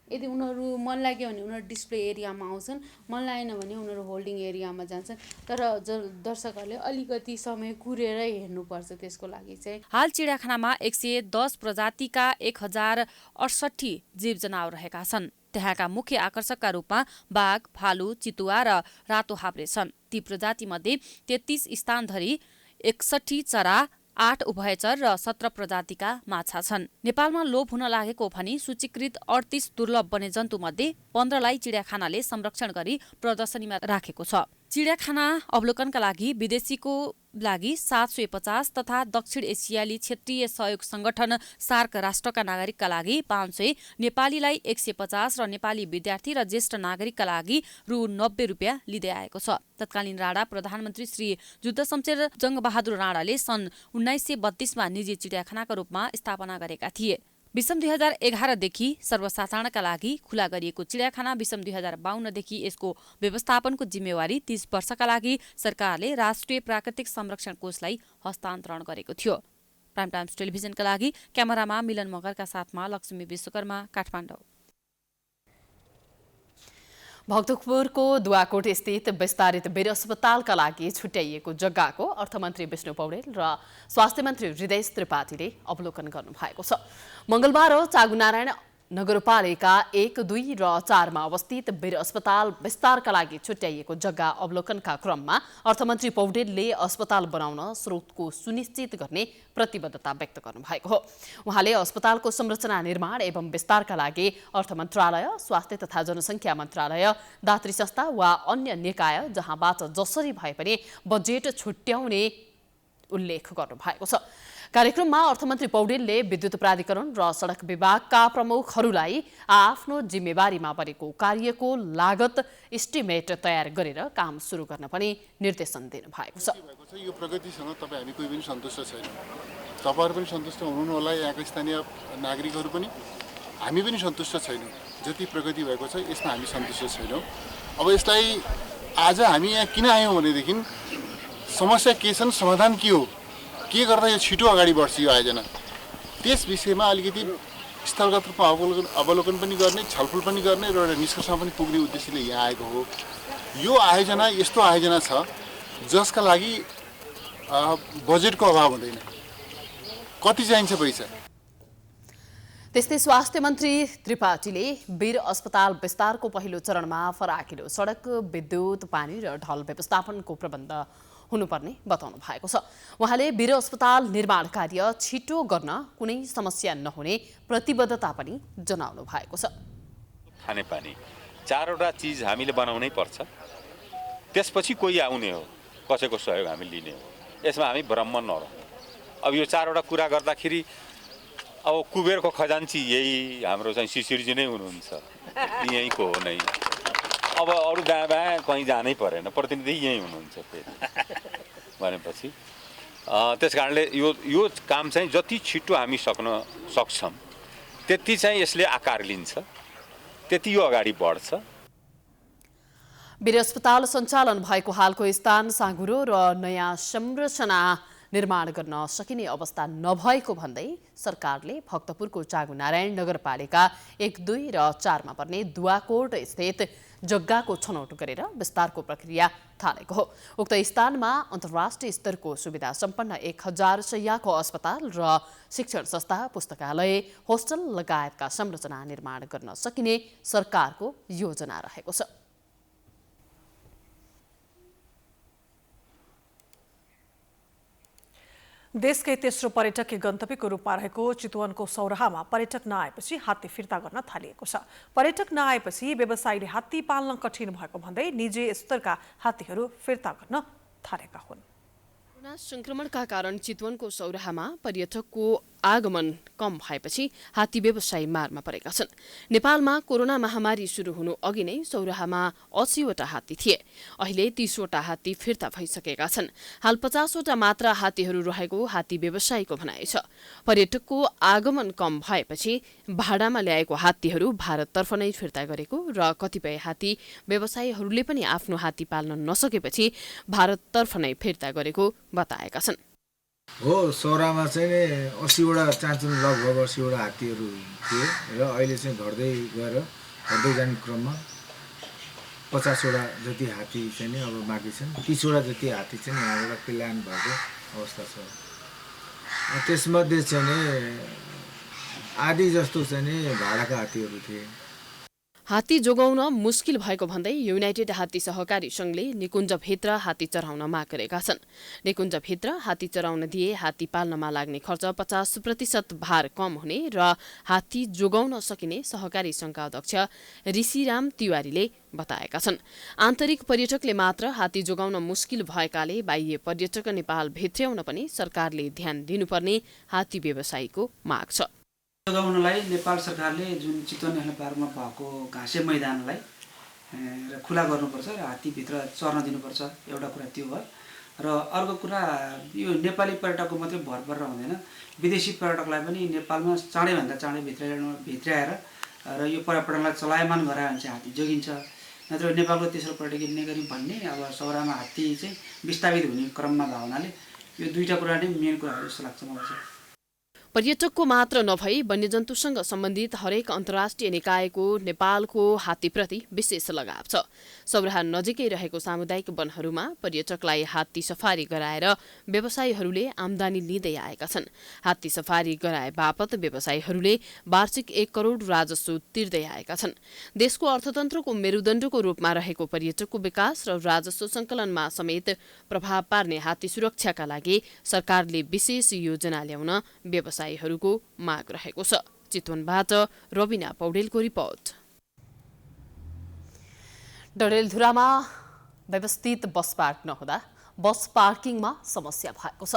यदि उनीहरू मन लाग्यो भने उनीहरू डिस्प्ले एरियामा आउँछन्, मन लागेन भने उनीहरू होल्डिङ एरियामा जान्छन्। तर दर्शकहरूले अलिकति समय कुरेरै हेर्नुपर्छ त्यसको लागि चाहिँ। हाल चिडियाखानामा 110 प्रजातिका 1068 जीव जनावर रहेका छन्। त्यहाँका मुख्य आकर्षकका रूपमा बाघ, भालु, चितुवा र रातो हाब्रे छन्। ती प्रजातिमध्ये 33 स्थानधरी 61 चरा, 8 उभयचर र 17 प्रजातिका माछा छन्। नेपालमा लोप हुन लागेको भनी सूचीकृत 38 दुर्लभ वन्यजन्तु मध्ये 15लाई चिडियाखानाले संरक्षण गरी प्रदर्शनीमा राखेको छ। चिडियाखाना अवलोकनका लागि विदेशीको लागि 750 तथा दक्षिण एसियाली क्षेत्रीय सहयोग संगठन सार्क राष्ट्रका नागरिकका लागि 500, नेपालीलाई 150 र नेपाली विद्यार्थी र ज्येष्ठ नागरिकका लागि रु 90 रुपियाँ लिँदै आएको छ। तत्कालीन राणा प्रधानमन्त्री श्री युद्धशमशेर जङ्गबहादुर राणाले सन् 1932 मा निजी चिडियाखानाका रूपमा स्थापना गरेका थिए। विषम 2011 देखि सर्वसाधारणका लागि खुला गरिएको चिडियाखाना विषम 2052 देखि यसको व्यवस्थापनको जिम्मेवारी 30 वर्षका लागि सरकारले राष्ट्रिय प्राकृतिक संरक्षण कोषलाई हस्तान्तरण गरेको थियो। प्राइम टाइम्स टेलिभिजनका लागि क्यामेरामा मिलन मगरका साथमा लक्ष्मी विश्वकर्मा, काठमाडौँ। भक्तपुरको दुवाकोट स्थित विस्तारित वीर अस्पतालका लागि छुट्याइएको जग्गाको अर्थमन्त्री विष्णु पौडेल र स्वास्थ्य मन्त्री हृदय त्रिपाठीले अवलोकन गर्नुभएको छ। मंगलबार चागुनारायण नगरपालिका 1, 2 र 4 मा अवस्थित वीर अस्पताल विस्तारका लागि छुट्याइएको जग्गा अवलोकनका क्रममा अर्थमन्त्री पौडेलले अस्पताल बनाउन स्रोतको सुनिश्चित गर्ने प्रतिबद्धता व्यक्त गर्नुभएको हो। उहाँले अस्पतालको संरचना निर्माण एवं विस्तारका लागि अर्थ मन्त्रालय, स्वास्थ्य तथा जनसङ्ख्या मन्त्रालय, दात्री संस्था वा अन्य निकाय जहाँबाट जसरी भए पनि बजेट छुट्याउने उल्लेख गर्नुभएको छ। कार्यक्रममा अर्थमन्त्री पौडेलले विद्युत प्राधिकरण र सडक विभागका प्रमुखहरूलाई आफ्नो जिम्मेवारीमा परेको कार्यको लागत एस्टिमेट तयार गरेर काम सुरु गर्न पनि निर्देशन दिनुभएको छ। यो प्रगतिसँग तपाईँ हामी कोही पनि सन्तुष्ट छैनौँ। तपाईँहरू पनि सन्तुष्ट हुनुहुन्न होला, यहाँका स्थानीय नागरिकहरू पनि, हामी पनि सन्तुष्ट छैनौँ। जति प्रगति भएको छ यसमा हामी सन्तुष्ट छैनौँ। अब यसलाई आज हामी यहाँ किन आयौँ भनेदेखि समस्या के छन्, समाधान के हो, के गर्दा यो छिटो अगाडि बढ्छ यो आयोजना, त्यस विषयमा अलिकति स्थलगत रूपमा अवलोकन पनि गर्ने, छलफल पनि गर्ने र एउटा निष्कर्षमा पनि पुग्ने उद्देश्यले यहाँ आएको हो। यो आयोजना यस्तो आयोजना छ जसका लागि बजेटको अभाव हुँदैन। कति चाहिन्छ पैसा? त्यस्तै स्वास्थ्य मन्त्री त्रिपाठीले वीर अस्पताल विस्तारको पहिलो चरणमा फराकिलो सडक, विद्युत, पानी र ढल व्यवस्थापनको प्रबन्ध हुनुपर्ने बताउनु भएको छ। उहाँले वीर अस्पताल निर्माण कार्य छिटो गर्न कुनै समस्या नहुने प्रतिबद्धता पनि जनाउनु भएको छ। खानेपानी 4वटा चिज हामीले बनाउनै पर्छ, त्यसपछि कोही आउने हो, कसैको सहयोग हामी लिने हो। यसमा हामी भ्रम नरहौँ। अब यो 4वटा कुरा गर्दाखेरि अब कुबेरको खजान्ची यही हाम्रो चाहिँ शिशिरजी नै हुनुहुन्छ, यहीँको हो नै। अब अरू दायाँ बायाँ कहीँ जानै परेन, प्रतिनिधि यहीँ हुनुहुन्छ फेरि भनेपछि त्यस कारणले यो काम चाहिँ जति छिटो हामी सक्न सक्छौँ त्यति चाहिँ यसले आकार लिन्छ, त्यति यो अगाडि बढ्छ। वीर अस्पताल सञ्चालन भएको हालको स्थान साँघुरो र नयाँ संरचना निर्माण गर्न सकिने अवस्था नभएको भन्दै सरकारले भक्तपुरको चागुनारायण नगरपालिका 1, 2 र 4 मा पर्ने दुवाकोट स्थित जग्गाको छनौट गरेर विस्तारको प्रक्रिया थालेको हो। उक्त स्थानमा अन्तर्राष्ट्रिय स्तरको सुविधा सम्पन्न 1000 शय्याको अस्पताल र शिक्षण संस्था, पुस्तकालय, होस्टल लगायतका संरचना निर्माण गर्न सकिने सरकारको योजना रहेको छ। देशकै तेस्रो पर्यटकीय गन्तव्यको रूपमा रहेको चितवनको सौराहामा पर्यटक नआएपछि हात्ती फिर्ता गर्न थालिएको छ। पर्यटक नआएपछि व्यवसायीले हात्ती पाल्न कठिन भएको भन्दै निजी स्तरका हात्तीहरू फिर्ता गर्न थालेका हुन्। कोरोना संक्रमणका कारण चितवनको सौराहामा पर्यटकको आगमन कम भएपछि हात्ती व्यवसायी मारमा परेका छन्। नेपालमा कोरोना महामारी सुरु हुनु अघि नै सौराहामा 80वटा हात्ती थिए। अहिले 30वटा हात्ती फिर्ता भइसकेका छन्। हाल 50वटा मात्र हात्तीहरू रहेको हात्ती व्यवसायीको भनाइ छ। पर्यटकको आगमन कम भएपछि भाडामा ल्याएको हात्तीहरू भारततर्फ नै फिर्ता गरेको र कतिपय हात्ती व्यवसायीहरूले पनि आफ्नो हात्ती पाल्न नसकेपछि भारततर्फ नै फिर्ता गरेको बताएका छन्। हो, सौरामा चाहिँ नि 80वटा चान्चुन लगभग 80वटा हात्तीहरू थिए र अहिले चाहिँ घट्दै जाने क्रममा 50वटा जति हात्ती चाहिँ नि अब बाँकी छन्। 30वटा जति हात्ती चाहिँ यहाँबाट पलायन भएको अवस्था छ। त्यसमध्ये चाहिँ नि आधी जस्तो चाहिँ नि भाडाका हात्तीहरू थिए। हात्ती जोगाउन मुस्किल भएको भन्दै युनाइटेड हात्ती सहकारी संघले निकुञ्जभित्र हात्ती चराउन माग गरेका छन्। निकुञ्जभित्र हात्ती चराउन दिए हात्ती पाल्नमा लाग्ने खर्च 50% भार कम हुने र हात्ती जोगाउन सकिने सहकारी संघका अध्यक्ष ऋषिराम तिवारीले बताएका छन्। आन्तरिक पर्यटकले मात्र हात्ती जोगाउन मुस्किल भएकाले बाह्य पर्यटक नेपाल भित्र्याउन पनि सरकारले ध्यान दिनुपर्ने हात्ती व्यवसायीको माग छ। जोगाउनलाई नेपाल सरकारले जुन चितवन नेसनल पार्कमा भएको घाँसे मैदानलाई खुला गर्नुपर्छ र हात्तीभित्र चर्न दिनुपर्छ। एउटा कुरा त्यो हो र अर्को कुरा यो नेपाली पर्यटकको मात्रै भर परेर हुँदैन, विदेशी पर्यटकलाई पनि नेपालमा चाँडैभन्दा चाँडै भित्र्याएर र यो पर्यटनलाई चलायमान गरायो भने चाहिँ हात्ती जोगिन्छ। नत्र नेपालको तेस्रो पर्यटकीय नगरी भन्ने अब सौरामा हात्ती चाहिँ विस्थापित हुने क्रममा भएको हुनाले यो दुईटा कुरा नै मेन कुराहरू जस्तो लाग्छ मलाई चाहिँ। पर्यटकको मात्र नभई वन्यजन्तुसँग सम्बन्धित हरेक अन्तर्राष्ट्रिय निकायको नेपालको हात्तीप्रति विशेष लगाव छ। सौराहा नजिकै रहेको सामुदायिक वनहरूमा पर्यटकलाई हात्ती सफारी गराएर व्यवसायीहरूले आमदानी लिँदै आएका छन्। हात्ती सफारी गराए बापत व्यवसायीहरूले वार्षिक 1 करोड राजस्व तिर्दै आएका छन्। देशको अर्थतन्त्रको मेरुदण्डको रूपमा रहेको पर्यटकको विकास र राजस्व सङ्कलनमा समेत प्रभाव पार्ने हात्ती सुरक्षाका लागि सरकारले विशेष योजना ल्याउन व्यवसायीहरूको माग रहेको छ। चितवनबाट रबिना पौडेलको रिपोर्ट। डडेलधुरामा व्यवस्थित बस पार्क नहुँदा बस पार्किङमा समस्या भएको छ।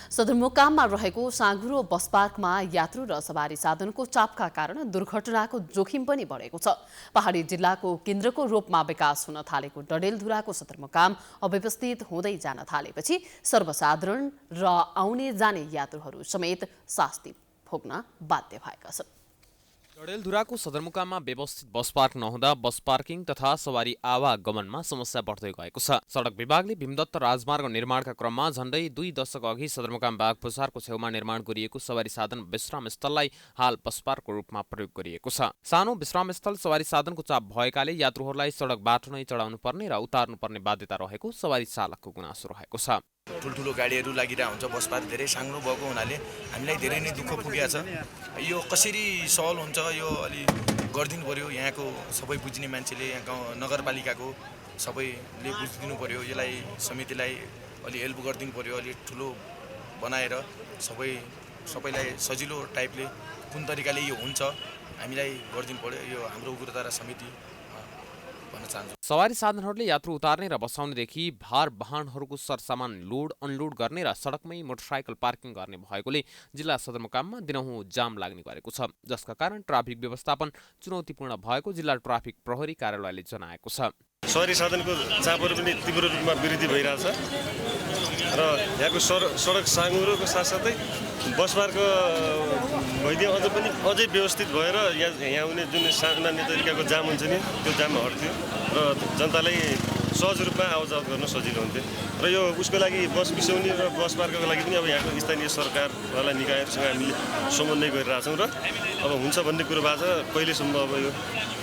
सदरमुकाममा रहेको साँघुरो बस पार्कमा यात्रु र सवारी साधनको चापका कारण दुर्घटनाको जोखिम पनि बढेको छ। पहाडी जिल्लाको केन्द्रको रूपमा विकास हुन थालेको डडेलधुराको सदरमुकाम अव्यवस्थित हुँदै जान थालेपछि सर्वसाधारण र आउने जाने यात्रुहरू समेत शास्ति भोग्न बाध्य भएका छन्। डडेलधुराको सदरमुकाममा व्यवस्थित बस पार्क नहुँदा बस पार्किङ तथा सवारी आवागमनमा समस्या बढ्दै गएको छ। सडक विभागले भीमदत्त राजमार्ग निर्माणका क्रममा झण्डै 2 दशक अघि सदरमुकाम बागबजारको छेउमा निर्माण गरिएको सवारी साधन विश्राम स्थललाई हाल बस पार्कको रूपमा प्रयोग गरिएको छ। सानो विश्राम स्थल सवारी साधनको चाप भएकाले यात्रुहरूलाई सडक बाटो नै चढाउनु पर्ने र उतार्नु पर्ने बाध्यता रहेको सवारी चालकको गुनासो रहेको छ। ठुल्ठुलो गाडीहरू लागिरहेको हुन्छ, बस पार्क धेरै साङ्गो भएको हुनाले हामीलाई धेरै नै दुःख पुगेको छ। यो कसरी सल्भ हुन्छ यो अलि गरिदिनु पर्यो। यहाँको सबै बुझ्ने मान्छेले, यहाँ नगरपालिकाको सबैले बुझिदिनु पर्यो। यसलाई समितिलाई अलि हेल्प गरिदिनु पर्यो। अलि ठुलो बनाएर सबैलाई सजिलो टाइपले कुन तरिकाले यो हुन्छ हामीलाई गरिदिनु पर्यो। यो हाम्रो उग्रता र समिति भन्न चाहन्छु। सवारी साधनहरूले यात्रु उतार्ने र बसाउनेदेखि भार वाहनहरूको सरसामान लोड अनलोड गर्ने र सडकमै मोटरसाइकल पार्किङ गर्ने भएकोले जिल्ला सदरमुकाममा दिनहुँ जाम लाग्ने गरेको छ, जसका कारण ट्राफिक व्यवस्थापन चुनौतीपूर्ण भएको जिल्ला ट्राफिक प्रहरी कार्यालयले जनाएको छ। सवारी साधनको चापहरू पनि तीव्र रूपमा वृद्धि भइरहेछ र यहाँको सडक साँघुरोको साथसाथै बस पार्क भइदियो अझै व्यवस्थित भएर यहाँ हुने जुन सामान्य तरिकाको जाम हुन्छ नि त्यो जाम हट्थ्यो र जनतालाई सहज रूपमा आवाजाव गर्न सजिलो हुन्थ्यो र यो उसको लागि बस बिसाउने र बस पार्कको लागि पनि अब यहाँको स्थानीय सरकारवाला निकायहरूसँग हामीले समन्वय गरिरहेछौँ र अब हुन्छ भन्ने कुरो भएको छ। कहिलेसम्म अब यो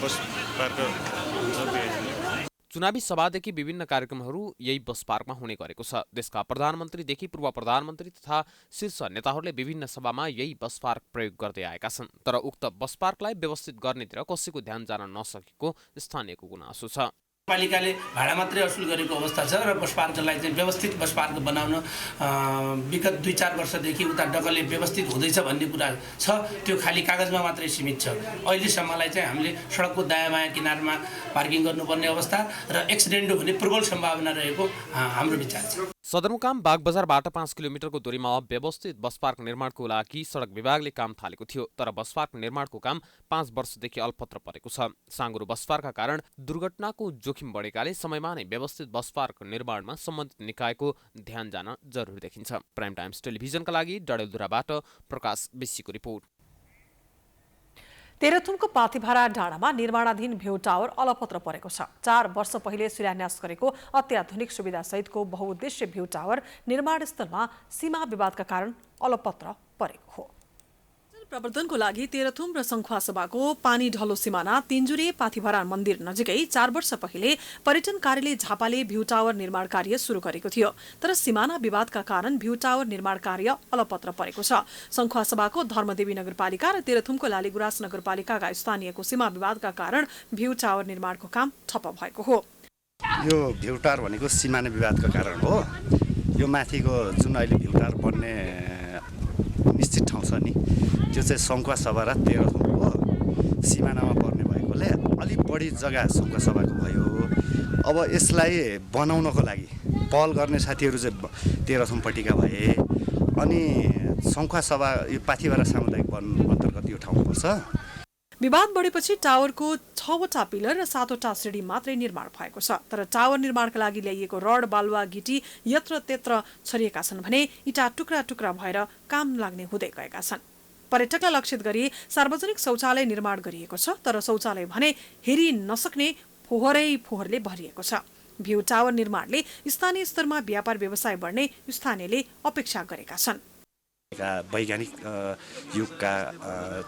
बस पार्क हुन्छ। चुनावी सभादेखि विभिन्न कार्यक्रमहरू यही बस पार्कमा हुने गरेको छ। देशका प्रधानमन्त्रीदेखि पूर्व प्रधानमन्त्री तथा शीर्ष नेताहरूले विभिन्न सभामा यही बस पार्क प्रयोग गर्दै आएका छन्। तर उक्त बस पार्कलाई व्यवस्थित गर्नेतिर कसैको ध्यान जान नसकेको स्थानीयको गुनासो छ। पालिकाले भाडा मात्रै असुल गरेको अवस्था छ र बस पार्कलाई चाहिँ व्यवस्थित बस पार्क बनाउन विगत 2-4 वर्षदेखि उता डगले व्यवस्थित हुँदैछ भन्ने कुरा छ। त्यो खाली कागजमा मात्रै सीमित छ। अहिलेसम्मलाई चाहिँ हामीले सडकको दायाँ बायाँ किनारमा पार्किङ गर्नुपर्ने अवस्था र एक्सिडेन्ट हुने प्रबल सम्भावना रहेको हाम्रो विचार छ। सदरमुकाम बागबजारबाट 5 किलोमिटरको दूरीमा व्यवस्थित बस पार्क निर्माणको लागि सडक विभागले काम थालेको थियो, तर बस पार्क निर्माणको काम 5 वर्षदेखि अल्पत्र परेको छ। साँगुरो बस पार्कका कारण दुर्घटनाको जोखिम बढेकाले समयमा नै व्यवस्थित बस पार्क निर्माणमा सम्बन्धित निकायको ध्यान जान जरुरी देखिन्छ। प्राइम टाइम्स टेलिभिजनका लागि डडेलधुराबाट प्रकाश बेसीको रिपोर्ट। तेह्रथुमको पाथिभरा डाँडामा निर्माणाधीन भ्यू टावर अलपत्र परेको छ। 4 वर्ष पहिले शिलान्यास गरेको अत्याधुनिक सुविधासहितको बहुउद्देश्य भ्यू टावर निर्माणस्थलमा सीमा विवादका कारण अलपत्र परेको हो। प्रवर्धनको लागि तेह्रथुम र सङ्खुवासभाको पानी ढलो सिमाना तिनजुरे पाथिभरा मन्दिर नजिकै 4 वर्ष पहिले पर्यटन कार्यालय झापाले भ्यू टावर निर्माण कार्य सुरु गरेको थियो, तर सिमाना विवादका कारण भ्यू टावर निर्माण कार्य अलपत्र परेको छ। सङ्खुवासभाको धर्मदेवी नगरपालिका र तेह्रथुमको लालीगुराँस नगरपालिकाका स्थानीयको सीमा विवादका कारण भ्यू टावर निर्माणको काम ठप्प भएको हो। यो भ्यू टावर भनेको सिमाना विवादका कारण हो। यो माथिको जुन अहिले भ्यू टावर बन्ने निश्चित ठाउँ छ नि, त्यो चाहिँ सङ्खुवासभा र तेह्रथुमको सिमानामा पर्ने भएकोले अलिक बढी जग्गा सङ्खुवासभाको भयो। अब यसलाई बनाउनको लागि पहल गर्ने साथीहरू चाहिँ तेह्रथुमपट्टिका भए, अनि सङ्खुवासभा यो पाथिभरा सामुदायिक वन अन्तर्गत यो ठाउँ पर्छ। विवाद बढेपछि टावरको 6वटा पिलर र 7वटा सिडी मात्रै निर्माण भएको छ, तर टावर निर्माणका लागि ल्याइएको रड बालुवा गिटी यत्र त्यत्र छरिएका छन् भने इटा टुक्रा टुक्रा भएर काम लाग्ने हुँदै गएका छन्। पर्यटकलाई लक्षित गरी सार्वजनिक शौचालय निर्माण गरिएको छ, तर शौचालय भने हेरि नसक्ने फोहोरले भरिएको छ। भ्यू टावर निर्माणले स्थानीय स्तरमा व्यापार व्यवसाय बढ्ने स्थानीयले अपेक्षा गरेका छन्। वैज्ञानिक युगका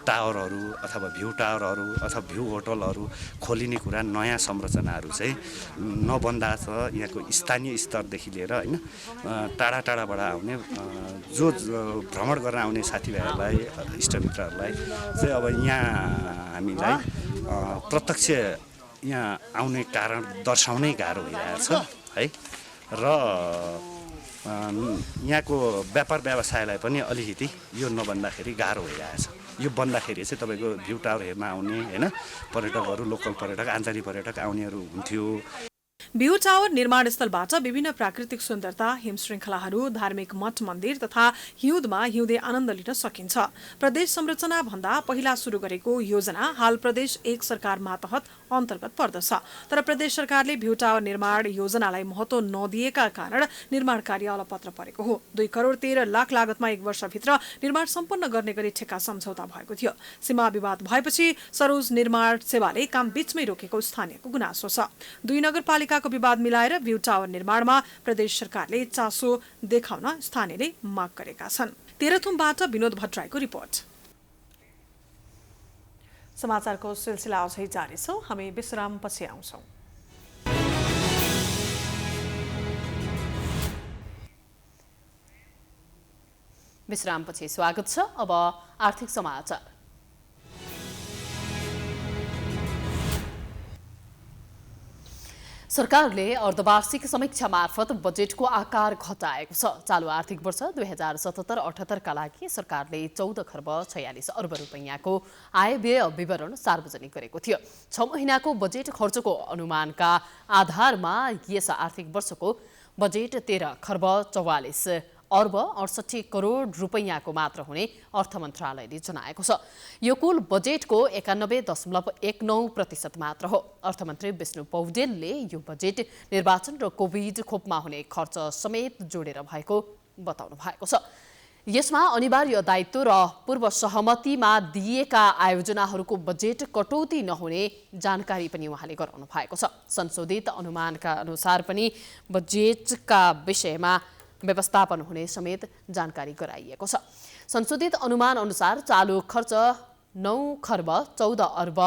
टावरहरू अथवा भ्यू टावरहरू अथवा भ्यू होटलहरू खोलिने कुरा, नयाँ संरचनाहरू चाहिँ नबन्दा छ। यहाँको स्थानीय स्तरदेखि लिएर होइन टाढा टाढाबाट आउने जो भ्रमण गर्न आउने साथीभाइहरूलाई, इष्टमित्रहरूलाई चाहिँ अब यहाँ हामीलाई प्रत्यक्ष यहाँ आउने कारण दर्शाउनै गाह्रो भइरहेको छ है। र यहाँको व्यापार व्यवसायलाई पनि अलिकति यो नबन्दाखेरि गाह्रो भइरहेछ। यो बन्दाखेरि चाहिँ तपाईँको भ्यू टावर हेर्न आउने होइन पर्यटकहरू, लोकल पर्यटक, आन्तरिक पर्यटक आउनेहरू हुन्थ्यो। भ्यू टावर निर्माणस्थलबाट विभिन्न प्राकृतिक सुन्दरता, हिमश्रृङ्खलाहरू, धार्मिक मठ मन्दिर तथा हिउँदमा हिउँदे आनन्द लिन सकिन्छ। प्रदेश संरचना भन्दा पहिला सुरु गरेको योजना हाल प्रदेश 1 सरकार मातहत अन्तर्गत पर्दछ, तर प्रदेश सरकारले भ्यू टावर निर्माण योजनालाई महत्त्व नदिएका कारण निर्माण कार्य अलपत्र परेको हो। 2 करोड 13 लाख लागतमा 1 वर्षभित्र निर्माण सम्पन्न गर्ने गरी ठेक्का सम्झौता भएको थियो। सीमा विवाद भएपछि सरोज निर्माण सेवाले काम बीचमै रोकेको स्थानीयको गुनासो छ। 2 नगरपालिकाको विवाद मिलाएर भ्यू टावर निर्माणमा प्रदेश सरकारले चासो देखाउन स्थानीयले माग गरेका छन्। तेह्रथुमबाट विनोद भट्टराईको रिपोर्ट। समाचारको सिलसिला अझै जारी छ, हामी विश्राम पछि आउँछौँ। विश्रामपछि स्वागत छ। अब आर्थिक समाचार। सरकारले अर्धवार्षिक समीक्षा मार्फत बजेटको आकार घटाएको छ। चालु आर्थिक वर्ष 2077-78 का लागि सरकारले 14 खर्ब 46 अर्ब रुपैयाँको आय व्यय विवरण सार्वजनिक गरेको थियो। 6 महिनाको बजेट खर्चको अनुमानका आधारमा यस आर्थिक वर्षको बजेट 13 खर्ब 44 अर्ब 68 करोड रुपैयाँको मात्र हुने अर्थ मन्त्रालयले जनाएको छ। यो कुल बजेटको 91.19% मात्र हो। अर्थमन्त्री विष्णु पौडेलले यो बजेट निर्वाचन र कोभिड खोपमा हुने खर्च समेत जोडेर भएको बताउनु भएको छ। यसमा अनिवार्य दायित्व र पूर्व सहमतिमा दिएका आयोजनाहरूको बजेट कटौती नहुने जानकारी पनि उहाँले गराउनु भएको छ। संशोधित अनुमानका अनुसार पनि बजेटका विषयमा व्यवस्थापन हुने समेत जानकारी गराइएको छ। संशोधित अनुमान अनुसार चालु खर्च 9 खर्ब 14 अर्ब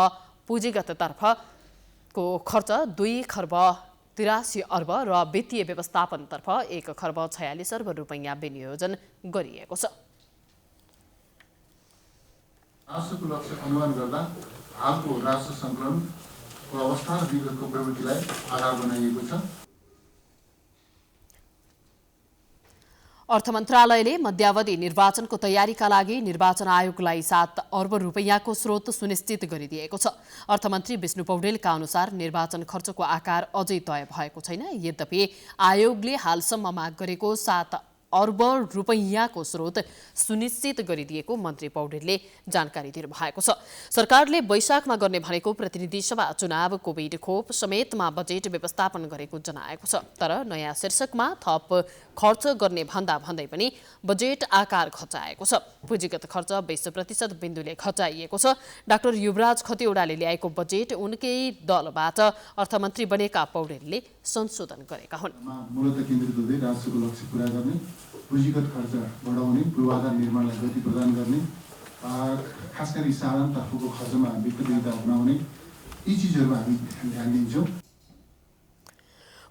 पुँजीगत तर्फको खर्च 2 खर्ब 83 अर्ब र वित्तीय व्यवस्थापनतर्फ 1 खर्ब 46 अर्ब रुपैयाँ विनियोजन गरिएको छ। राष्ट्रको लक्ष्य अनुमान गर्दा हालको राष्ट्र सङ्कलन अवस्था र विगतको प्रवृत्तिलाई आधार बनाइएको छ। अर्थ मन्त्रालयले मध्यावधि निर्वाचनको तयारीका लागि निर्वाचन आयोगलाई 7 अर्ब रुपैयाँको स्रोत सुनिश्चित गरिदिएको छ। अर्थमन्त्री विष्णु पौडेलका अनुसार निर्वाचन खर्चको आकार अझै तय भएको छैन। यद्यपि आयोगले हालसम्म माग गरेको 7 अर्ब रुपैयाँको स्रोत सुनिश्चित गरिदिएको मन्त्री पौडेलले जानकारी दिनुभएको छ। सरकारले वैशाखमा गर्ने भनेको प्रतिनिधि सभा चुनाव, कोभिड खोप समेतमा बजेट व्यवस्थापन गरेको जनाएको छ। तर नयाँ शीर्षकमा थप खर्च गर्ने भन्दै पनि बजेट आकार घटाएको छ। पुँजीगत खर्च 20% बिन्दुले घटाइएको छ। डाक्टर युवराज खतिवडाले ल्याएको बजेट उनकै दलबाट अर्थमन्त्री बनेका पौडेलले संशोधन गरेका हुन्। मूलतः केन्द्रित हुँदै राजस्वको लक्ष्य पूरा गर्ने, पुँजीगत खर्च बढाउने, पूर्वाधार निर्माणलाई गति प्रदान गर्ने, खास गरी साधारणतर्फको खर्चमा विकेन्द्रिता अपनाउने, यी चिजहरूमा हामी ध्यान दिन्छौँ।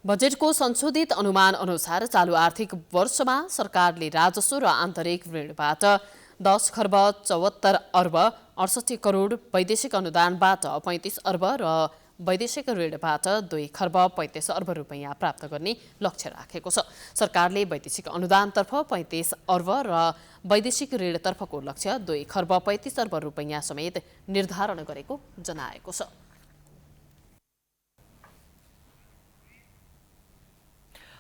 बजेटको संशोधित अनुमान अनुसार चालू आर्थिक वर्षमा सरकारले राजस्व र आन्तरिक ऋणबाट 10 खर्ब 74 अर्ब 68 करोड, वैदेशिक अनुदानबाट 35 अर्ब र वैदेशिक ऋणबाट 2 खर्ब 35 अर्ब रुपैयाँ प्राप्त गर्ने लक्ष्य राखेको छ। सरकारले वैदेशिक अनुदानतर्फ 35 अर्ब र वैदेशिक ऋणतर्फको लक्ष्य 2 खर्ब 35 अर्ब रुपैयाँ समेत निर्धारण गरेको जनाएको छ।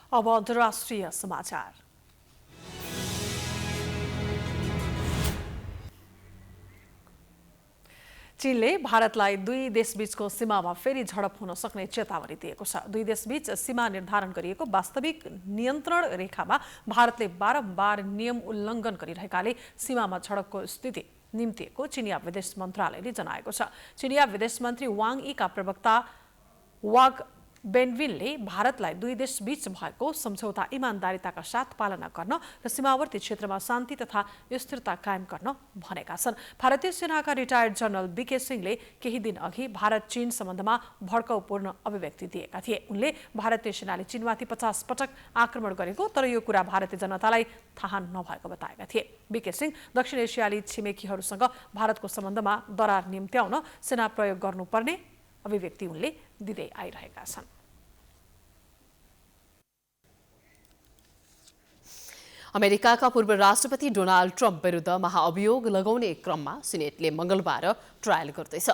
अब अन्तर्राष्ट्रिय समाचार। चीनले भारतलाई दुई देशबीचको सीमामा फेरि झडप हुन सक्ने चेतावनी दिएको छ। दुई देशबीच सीमा निर्धारण गरिएको वास्तविक नियन्त्रण रेखामा भारतले बारम्बार नियम उल्लङ्घन गरिरहेकाले सीमामा झडपको स्थिति निम्तिएको चिनिया विदेश मन्त्रालयले जनाएको छ। चिनिया विदेश मन्त्री वाङ यीका प्रवक्ता वाग बेन्विनले भारतलाई दुई देशबीच भएको सम्झौता इमानदारीताका साथ पालना गर्न र सीमावर्ती क्षेत्रमा शान्ति तथा स्थिरता कायम गर्न भनेका छन्। भारतीय सेनाका रिटायर्ड जनरल बीके सिंहले केही दिन अघि भारत चीन सम्बन्धमा भड्काउपूर्ण अभिव्यक्ति दिएका थिए। उनले भारतीय सेनाले चीनमाथि 50 पटक आक्रमण गरेको तर यो कुरा भारतीय जनतालाई थाहा नभएको बताएका थिए। बीके सिंह दक्षिण एसियाली छिमेकीहरूसँग भारतको सम्बन्धमा दरार निम्त्याउन सेना प्रयोग गर्नुपर्ने अभिव्यक्ति उनले दिँदै आइरहेका छन्। अमेरिकाका पूर्व राष्ट्रपति डोनाल्ड ट्रम्प विरुद्ध महाअभियोग लगाउने क्रममा सिनेटले मंगलबार ट्रायल गर्दैछ।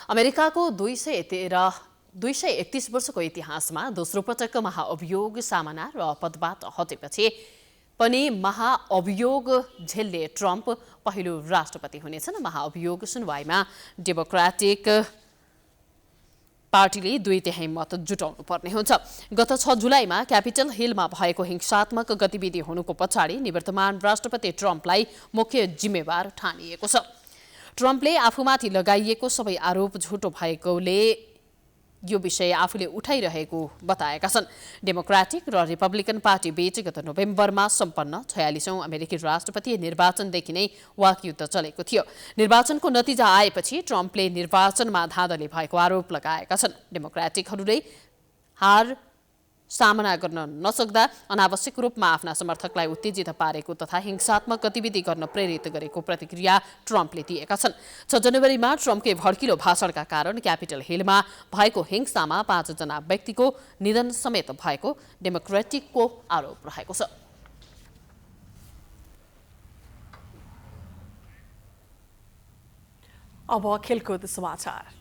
अमेरिकाको 231 वर्षको इतिहासमा दोस्रो पटक महाअभियोग सामना र पदबाट हटेपछि पनि महाअभियोग झेल्ने ट्रम्प पहिलो राष्ट्रपति हुनेछन्। महाअभियोग सुनवाईमा डेमोक्रेटिक पार्टीले 2/3 मत जुटाउनु पर्ने हुन्छ। गत 6 जुलाईमा क्यापिटल हिलमा भएको हिंसात्मक गतिविधि हुनुको पछाडि निवर्तमान राष्ट्रपति ट्रम्पलाई मुख्य जिम्मेवार ठानिएको छ। ट्रम्पले आफूमाथि लगाइएको सबै आरोप झुटो भएकोले यो विषय आफूले उठाइरहेको बताएका छन्। डेमोक्रेटिक र रिपब्लिकन पार्टी बीच गत नोभेम्बरमा सम्पन्न 46औं अमेरिकी राष्ट्रपति निर्वाचनदेखि नै वाकयुद्ध चलेको थियो। निर्वाचनको नतिजा आएपछि ट्रम्पले निर्वाचनमा धाँधली भएको आरोप लगाएका छन्। डेमोक्रेटिकहरूले हार सामना गर्न नसक्दा अनावश्यक रूपमा आफ्ना समर्थकलाई उत्तेजित पारेको तथा हिंसात्मक गतिविधि गर्न प्रेरित गरेको प्रतिक्रिया ट्रम्पले दिएका छन्। 6 जनवरीमा ट्रम्पकै भड्किलो भाषणका कारण क्यापिटल हिलमा भएको हिंसामा 5 जना व्यक्तिको निधन समेत भएको डेमोक्रेटिकको आरोप रहेको छ। अब खेलकुद समाचार।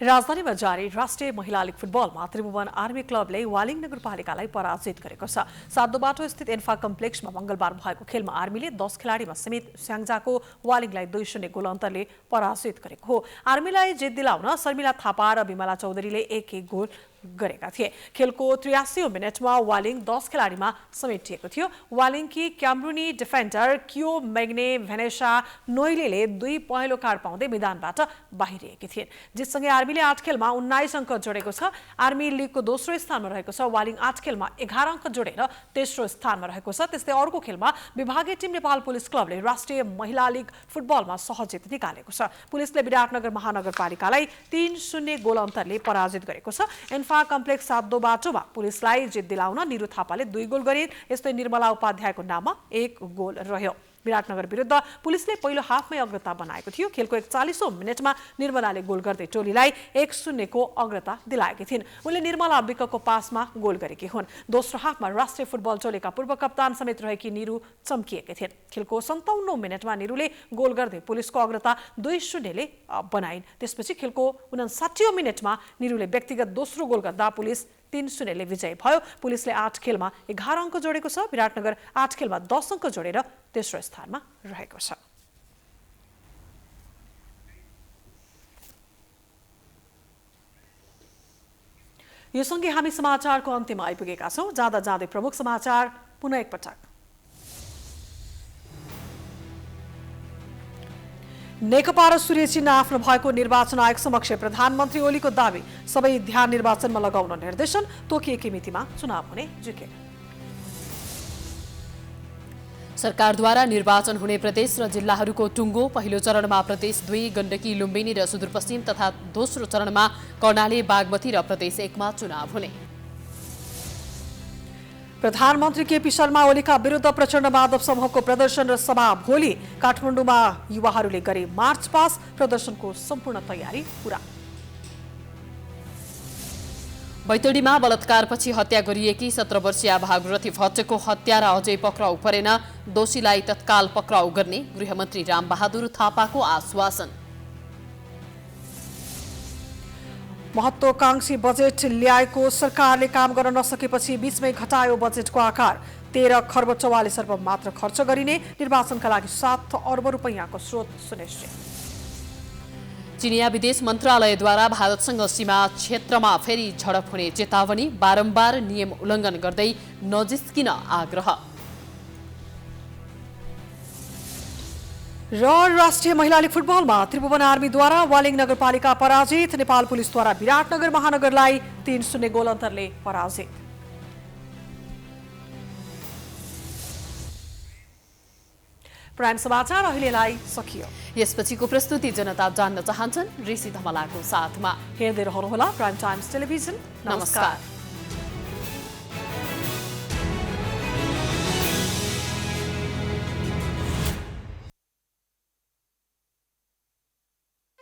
राजधानीमा जारी राष्ट्रिय महिला लीग फुटबलमा त्रिभुवन आर्मी क्लबले वालिङ नगरपालिकालाई पराजित गरेको छ। सातोबाटो स्थित एन्फा कम्प्लेक्समा मंगलबार भएको खेलमा आर्मीले 10 खेलाडीमा समेत स्याङ्जाको वालिङलाई 2-0 गोल अन्तरले पराजित गरेको हो। आर्मीलाई जित दिलाउन शर्मिला थापा र विमला चौधरीले 1-1 गोल गरेका थिए। खेलको 83औं मिनेटमा वालिङ 10 खेलाडीमा समेटिएको थियो। वालिङकी क्यामरूनी डिफेन्डर क्यो मैग्ने भेनेसा नोइलेले 2 पहेँलो कार्ड पाउँदै मैदानबाट बाहिरिएकी थिइन्। जितसँगै आर्मीले 8 खेलमा 19 अङ्क जोडेको छ। आर्मी लिगको दोस्रो स्थानमा रहेको छ। वालिङ 8 खेलमा 11 अङ्क जोडेर तेस्रो स्थानमा रहेको छ। त्यस्तै अर्को खेलमा विभागीय टिम नेपाल पुलिस क्लबले राष्ट्रिय महिला लीग फुटबलमा सहज जित निकालेको छ। पुलिसले विराटनगर महानगरपालिकालाई 3-0 गोल अन्तरले पराजित गरेको छ। कम्प्लेक्स सातोबाटोमा पुलिसलाई जित दिलाउन निरु थापाले 2 गोल गरिन्। यस्तै निर्मला उपाध्यायको नाममा 1 गोल रह्यो। विराटनगर विरुद्ध पुलिसले पहिलो हाफमै अग्रता बनाएको थियो। खेलको 41औं मिनेटमा निर्मलाले गोल गर्दै टोलीलाई 1-0 को अग्रता दिलाएकी थिइन्। उनले निर्मला विकको पासमा गोल गरेकी हुन्। दोस्रो हाफमा राष्ट्रिय फुटबल टोलीका पूर्व कप्तान समेत रहेकी निरु चम्किएकी थिइन्। खेलको 57औं मिनेटमा निरुले गोल गर्दै पुलिसको अग्रता 2-0 ले बनाइन्। त्यसपछि खेलको 59औं मिनेटमा निरुले व्यक्तिगत दोस्रो गोल गर्दा पुलिस 3-0 ले विजयी भयो। पुलिसले 8 खेलमा 11 अङ्क जोडेको छ। विराटनगर 8 खेलमा 10 अङ्क जोडेर तेस्रो स्थानमा रहेको छ। यो सँगै हामी समाचारको अन्त्यमा आइपुगेका छौं। जाँदा जाँदै प्रमुख समाचार पुनः एकपटक। नेकपा र सूर्य चिन्ह आफ्नो भएको निर्वाचन आयोग समक्ष प्रधानमन्त्री ओलीको दावी, सबै ध्यान निर्वाचनमा लगाउन निर्देशन, तोकिएकी मितिमा चुनाव हुने जुके। सरकारद्वारा निर्वाचन हुने प्रदेश र जिल्लाहरूको टुङ्गो। पहिलो चरणमा प्रदेश 2, गण्डकी, लुम्बिनी र सुदूरपश्चिम तथा दोस्रो चरणमा कर्णाली, बागमती र प्रदेश 1 मा चुनाव हुने। प्रधानमन्त्री केपी शर्मा ओलीका विरुद्ध प्रचण्ड माधव समूहको प्रदर्शन र सभा भोलि। काठमाडौँमा युवाहरूले गरे मार्च पास। प्रदर्शनको सम्पूर्ण तयारी पूरा। बैतडीमा बलात्कारपछि हत्या गरिएकी 17 वर्षीय भागीरथी भट्टको हत्यारा अझै पक्राउ परेन। दोषीलाई तत्काल पक्राउ गर्ने गृहमन्त्री रामबहादुर थापाको आश्वासन। महत्वाकांक्षी बजेट ल्याएको सरकारले काम गर्न नसकेपछि बीचमै घटायो बजेटको आकार। 13 खर्ब 44 अर्ब मात्र खर्च गरिने। निर्वाचनका लागि 7 अर्ब रुपैयाँको स्रोत सुनिश्चित। चिनिया विदेश मन्त्रालयद्वारा भारतसँग सीमा क्षेत्रमा फेरि झडप हुने चेतावनी। बारम्बार नियम उल्लङ्घन गर्दै नजिस्किन आग्रह। र राष्ट्रिय महिला लीग फुटबलमा त्रिभुवन आर्मीद्वारा वालिङ नगरपालिका पराजित। नेपाल पुलिसद्वारा विराटनगर महानगरलाई 3-0 गोल अन्तरले पराजित। प्राइम समाचार अहिलेलाई सकियो। यसपछिको प्रस्तुति जनता जान्न चाहन्छन् ऋषि धमलाको साथमा। हेर्दै रहनुहोला प्राइम टाइम्स टेलिभिजन। नमस्कार।